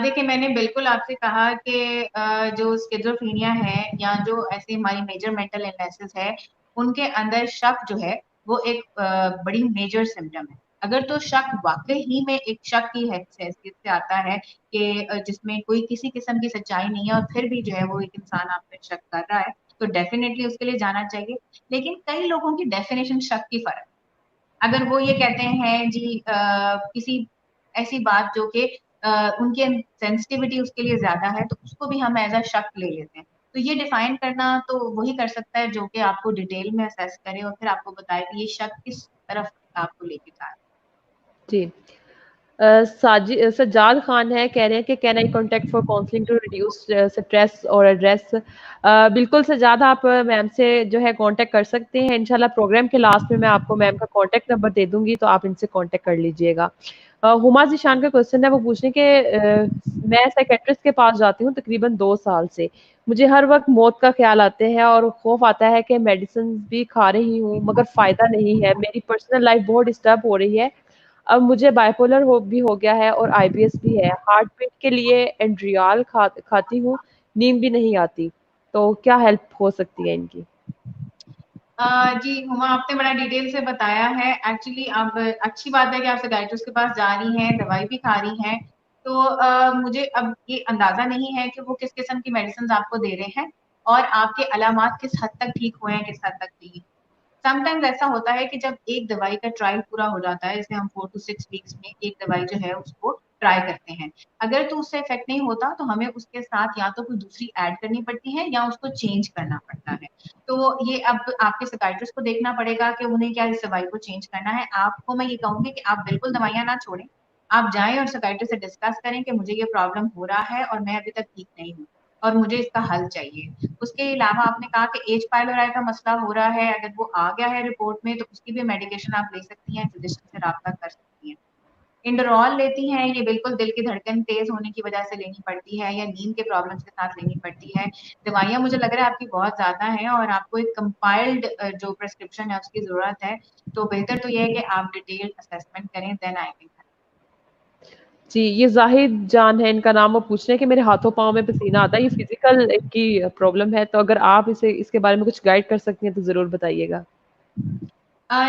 देखिए मैंने बिल्कुल आपसे कहा कि जो स्किज़ोफ्रेनिया है या जो ऐसी हमारी मेजर मेंटल इलनेसेस है, उनके अंदर शक जो है वो एक बड़ी मेजर सिम्पटम है। अगर तो शक वाक़ई ही में एक शक की हैसियत से आता है कि जिसमें कोई किसी किस्म की सच्चाई नहीं है और फिर भी जो है वो एक इंसान आप पे शक कर रहा है, तो डेफ़िनिटली उसके लिए जाना चाहिए। लेकिन कई लोगों की डेफ़िनिशन शक की फ़र्क अगर वो ये कहते हैं जी किसी ऐसी बात जो कि उनके सेंसिटिविटी उसके लिए ज़्यादा है, तो उसको भी हम एज़ अ शक ले लेते हैं। तो ये डिफाइन करना तो वही कर सकता है जो कि आपको डिटेल में असेस करे और फिर आपको बताए कि ये शक किस तरफ आपको लेके जा रहा है। जी। सज्जाद खान है कह रहे हैं कि can I contact for counselling to reduce stress और एड्रेस बिल्कुल सज्जाद आप मैम से जो है कांटेक्ट कर सकते हैं इंशाल्लाह प्रोग्राम के लास्ट में मैं आपको मैम का कांटेक्ट नंबर दे दूंगी तो आप इनसे कांटेक्ट कर लीजिएगा। हुमा ज़ीशान का क्वेश्चन है वो पूछने के मैं साइकियाट्रिस्ट के पास जाती हूँ तकरीबन 2 साल से। मुझे हर वक़्त मौत का ख़्याल आते हैं और खौफ आता है कि मेडिसिन भी खा रही हूँ मगर फ़ायदा नहीं है। मेरी पर्सनल लाइफ़ बहुत डिस्टर्ब हो रही है। अब मुझे बाइपोलर हो गया है और आईबीएस भी है। हार्ट बीट के लिए एंड्रियाल खाती हूँ, नींद भी नहीं आती। तो क्या हेल्प हो सकती है इनकी? जी, हुमा आपने बड़ा डिटेल से बताया है। एक्चुअली अब अच्छी बात है कि आप साइकियाट्रिस्ट के पास जा रही हैं, दवाई भी खा रही हैं। तो मुझे अब ये अंदाज़ा नहीं है कि वो किस किस्म की मेडिसिन्स आपको दे रहे हैं और आपके अलामात किस हद तक ठीक हुए हैं, किस हद तक नहीं। समटाइम्स ऐसा होता है कि जब एक दवाई का ट्रायल पूरा हो जाता है, जैसे हम 4 टू 6 वीक्स में एक दवाई जो है उसको ट्राई करते हैं। अगर तो उससे इफेक्ट नहीं होता तो हमें उसके साथ या तो कोई दूसरी ऐड करनी पड़ती है या उसको चेंज करना पड़ता है। तो ये अब आपके साइकियाट्रिस्ट को देखना पड़ेगा कि उन्हें क्या इस दवाई को चेंज करना है। आपको मैं ये कहूंगी कि आप बिल्कुल दवाइयां ना छोड़ें, आप जाएं और साइकियाट्रिस्ट से डिस्कस करें कि मुझे ये प्रॉब्लम हो रहा है और मैं अभी तक ठीक नहीं हूँ और मुझे इसका हल चाहिए। उसके अलावा आपने कहा कि एच पाइलोराई का मसला हो रहा है, अगर वो आ गया है रिपोर्ट में तो उसकी भी मेडिकेशन आप ले सकती हैं, फिजिशियन से राब्ता कर सकती हैं। इंडोरॉल लेती हैं, ये बिल्कुल दिल की धड़कन तेज होने की वजह से लेनी पड़ती है या नींद के प्रॉब्लम्स के साथ लेनी पड़ती है। दवाइयाँ मुझे लग रहा है आपकी बहुत ज्यादा हैं और आपको एक कंपाइल्ड जो प्रेस्क्रिप्शन है उसकी जरूरत है। तो बेहतर तो ये है कि आप डिटेल असेसमेंट करें, देन आई कैन। जी, ये ज़ाहिद जान है इनका नाम, वो पूछ रहे हैं कि मेरे हाथों-पाँव में पसीना आता है, ये फिज़िकल की प्रॉब्लम है, तो अगर आप इसे इसके बारे में कुछ गाइड कर सकती हैं तो ज़रूर बताइएगा।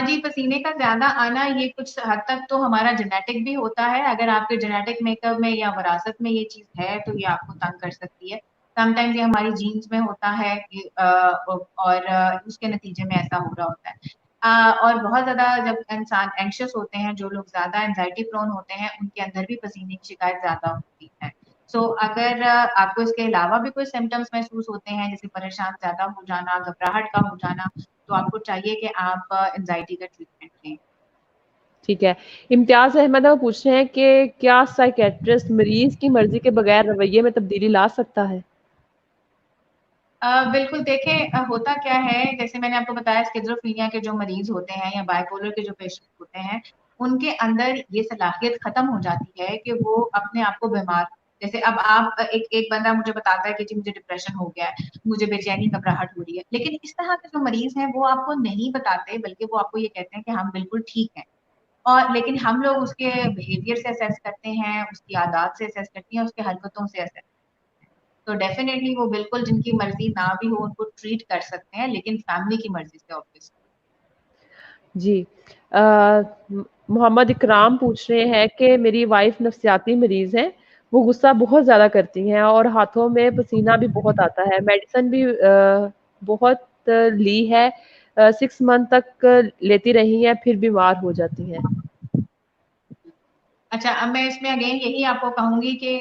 जी, पसीने का ज़्यादा आना ये कुछ हद तक तो हमारा जेनेटिक भी होता है। अगर आपके जेनेटिक मेकअप में या विरासत में ये चीज़ है तो ये आपको तंग कर सकती है। समटाइम्स ये हमारी जीन्स में होता है कि और उसके नतीजे में ऐसा हो रहा होता है। और बहुत ज़्यादा जब इंसान एंग्ज़ियस होते हैं, जो लोग ज़्यादा एंग्ज़ायटी प्रोन होते हैं, उनके अंदर भी पसीने की शिकायत ज़्यादा होती है। सो अगर आपको इसके अलावा भी कोई सिम्पटम्स महसूस होते हैं, जैसे परेशान ज़्यादा हो जाना, घबराहट का हो जाना, तो आपको चाहिए कि आप एंग्ज़ायटी का ट्रीटमेंट लें। ठीक है। इम्तियाज़ अहमद वो पूछ रहे हैं कि क्या साइकियाट्रिस्ट मरीज़ की मर्ज़ी के बगैर रवैये में तब्दीली ला सकता है? बिल्कुल देखें, होता क्या है, जैसे मैंने आपको बताया स्किज़ोफ्रेनिया के जो मरीज़ होते हैं या बाइपोलर के जो पेशेंट होते हैं, उनके अंदर ये सलाहियत खत्म हो जाती है कि वो अपने आप को बीमार, जैसे अब आप एक एक बंदा मुझे बताता है कि जी मुझे डिप्रेशन हो गया है, मुझे बेचैनी घबराहट हो रही है। लेकिन इस तरह के जो मरीज़ हैं वो आपको नहीं बताते, बल्कि वो आपको ये कहते हैं कि हम बिल्कुल ठीक हैं। और लेकिन हम लोग उसके बिहेवियर से असेस करते हैं, उसकी आदत से असेस करते हैं, उसकी हरकतों से असेस। तो डेफिनेटली वो बिल्कुल जिनकी मर्जी ना भी हो उनको ट्रीट कर सकते हैं, लेकिन फैमिली की मर्जी से ऑब्वियसली। जी। अ, मोहम्मद इकराम पूछ रहे हैं कि मेरी वाइफ़ नफ़्सियाती मरीज़ हैं, वो गुस्सा बहुत ज़्यादा करती हैं और हाथों में पसीना भी बहुत आता है। मेडिसिन भी बहुत ली है, 6 मंथ तक लेती रही हैं, फिर बीमार हो जाती हैं। अच्छा, अब मैं इसमें अगेन यही आपको कहूंगी कि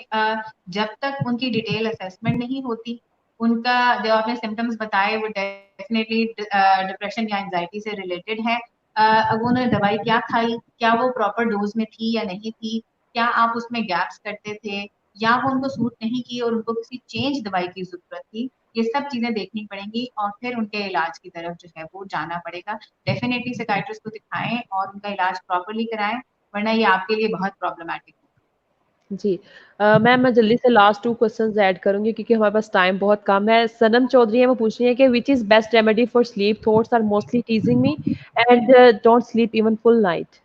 जब तक उनकी डिटेल असेसमेंट नहीं होती, उनका जो आपने सिम्टम्स बताए वो डेफिनेटली डिप्रेशन या एंजाइटी से रिलेटेड है। अब उन्होंने दवाई क्या खाई, क्या वो प्रॉपर डोज में थी या नहीं थी, क्या आप उसमें गैप्स करते थे, या वो उनको सूट नहीं की और उनको किसी चेंज दवाई की जरूरत थी, ये सब चीजें देखनी पड़ेंगी और फिर उनके इलाज की तरफ जो है वो जाना पड़ेगा। डेफिनेटली साइकियाट्रिस्ट को दिखाएं और उनका इलाज प्रॉपरली कराएं, वरना ये आपके लिए बहुत प्रॉब्लमैटिक है। जी। मैम मैं जल्दी से लास्ट 2 क्वेश्चंस ऐड करूँगी क्योंकि हमारे पास टाइम बहुत कम है। सनम चौधरी हैं, वो पूछ रही हैं कि which is best remedy for sleep? Thoughts are mostly teasing me and don't sleep even full night.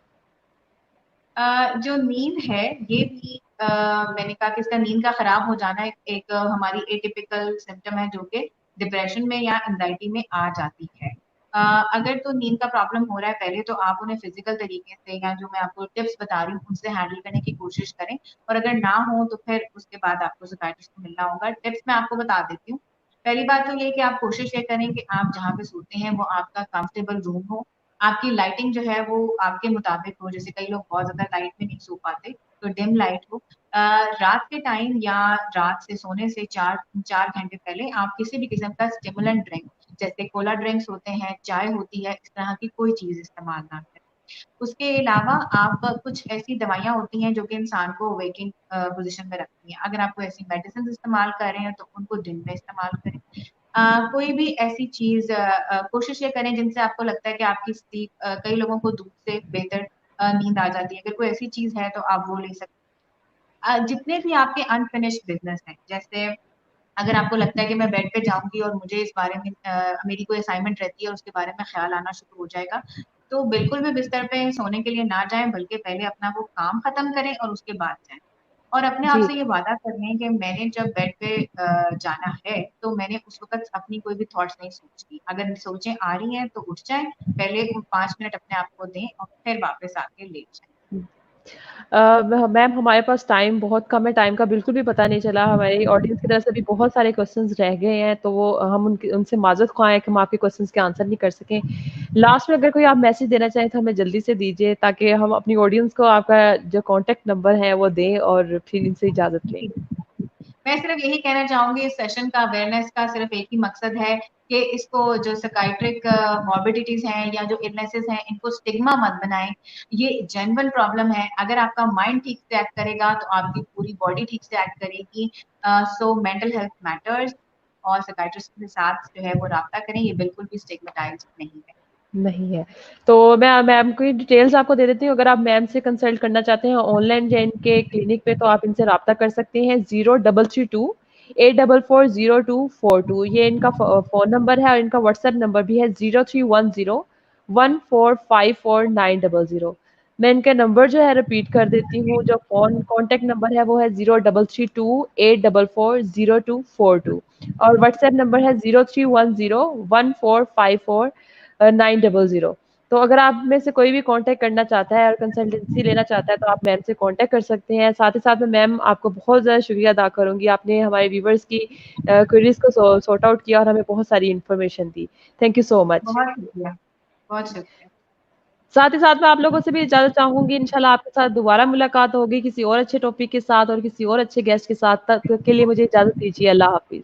जो नींद है ये भी मैंने कहा कि इसका नींद का खराब हो जाना एक हमारी एटिपिकल सिम्टम है जो कि डिप्रेशन में या एंजाइटी में आ जाती है। अगर तो नींद का प्रॉब्लम हो रहा है, पहले तो आप उन्हें फिजिकल तरीके से या जो मैं आपको टिप्स बता रही हूँ उनसे हैंडल करने की कोशिश करें, और अगर ना हो तो फिर उसके बाद आपको साइकियाट्रिस्ट को मिलना होगा। टिप्स मैं आपको बता देती हूँ। पहली बात तो ये कि आप कोशिश ये करें कि आप जहाँ पे सोते हैं वो आपका कंफर्टेबल रूम हो, आपकी लाइटिंग जो है वो आपके मुताबिक हो, जैसे कई लोग बहुत ज्यादा लाइट में नहीं सो पाते, तो डिम लाइट हो। रात के टाइम या रात से सोने से 4 4 घंटे पहले आप किसी भी किस्म का स्टिमुलेंट ड्रिंक, जैसे कोला ड्रिंक्स होते हैं, चाय होती है, इस तरह की कोई चीज इस्तेमाल ना करें। उसके अलावा आप कुछ ऐसी दवाइयाँ होती हैं जो कि इंसान को वेकिंग पोजीशन में रखती हैं, अगर आप कोई ऐसी मेडिसिन इस्तेमाल कर रहे हैं तो उनको दिन में इस्तेमाल करें। कोई भी ऐसी चीज कोशिश ये करें जिनसे आपको लगता है कि आपकी स्लीप, कई लोगों को दूध से बेहतर नींद आ जाती है, अगर कोई ऐसी चीज है तो आप वो ले सकते हैं। जितने भी आपके अनफिनिश्ड बिजनेस हैं, जैसे अगर आपको लगता है कि मैं बेड पे जाऊंगी और मुझे इस बारे में मेरी कोई असाइनमेंट रहती है और उसके बारे में ख्याल आना शुरू हो जाएगा, तो बिल्कुल भी बिस्तर पे सोने के लिए ना जाएं, बल्कि पहले अपना वो काम खत्म करें और उसके बाद जाएं। और अपने आप जी। से ये वादा कर लें कि मैंने जब बेड पे जाना है तो मैंने उस वक्त अपनी कोई भी थॉट्स नहीं सोचनी, अगर सोचें आ रही हैं तो उठ जाएं, पहले 5 मिनट अपने आप को दें और फिर वापस आके लेट जाएं। मैम हमारे पास टाइम बहुत कम है, टाइम का बिल्कुल भी पता नहीं चला। हमारी ऑडियंस की तरफ से भी बहुत सारे क्वेश्चंस रह गए हैं, तो वो हम उनसे माज़रत ख़्वाह हैं कि हम आपके क्वेश्चंस के आंसर नहीं कर सकें। लास्ट में अगर कोई आप मैसेज देना चाहें तो हमें जल्दी से दीजिए, ताकि हम अपनी ऑडियंस को आपका जो कॉन्टैक्ट नंबर है वो दें और फिर इनसे इजाज़त लें। मैं सिर्फ यही कहना चाहूंगी, इस सेशन का अवेयरनेस का सिर्फ एक ही मकसद है कि इसको जो साइकाइट्रिक मॉर्बिडिटीज हैं या जो इलनेसेस हैं, इनको स्टिग्मा मत बनाएं। ये जेन्युइन प्रॉब्लम है। अगर आपका माइंड ठीक से एक्ट करेगा तो आपकी पूरी बॉडी ठीक से एक्ट करेगी। सो मेंटल हेल्थ मैटर्स, और साइकाइट्रिस्ट के साथ जो है वो राब्ता करें। ये बिल्कुल भी स्टिग्मेटाइज्ड नहीं है। नहीं है। तो मैं मैम की डिटेल्स आपको दे देती हूँ। अगर आप मैम से कंसल्ट करना चाहते हैं ऑनलाइन या इनके क्लिनिक पे, तो आप इनसे राब्ता कर सकते हैं 0332 8440242। ये इनका फ़ोन नंबर है और इनका व्हाट्सएप नंबर भी है 0310 1454900। मैं इनका नंबर जो है रिपीट कर देती हूँ। जो फ़ोन कॉन्टैक्ट नंबर है वो है 0332 8440242 और व्हाट्सएप नंबर है 0310 1454900। 900। तो अगर आप में से कोई भी कॉन्टैक्ट करना चाहता है और कंसल्टेंसी लेना चाहता है, तो आप मैम से कॉन्टैक्ट कर सकते हैं। साथ ही साथ में मैम आपको बहुत ज़्यादा शुक्रिया अदा करूँगी, आपने हमारे व्यूअर्स की क्वेरीज़ को सॉर्ट आउट किया और हमें बहुत सारी information the. Thank you so much. बहुत शुक्रिया, बहुत शुक्रिया। साथ ही साथ मैं आप लोगों से भी इजाज़त चाहूँगी। इंशाल्लाह आपके साथ दोबारा मुलाकात होगी किसी और अच्छे टॉपिक के साथ और किसी और अच्छे गेस्ट के साथ। तब तक के लिए मुझे इजाज़त दीजिए। अल्लाह हाफ़िज़।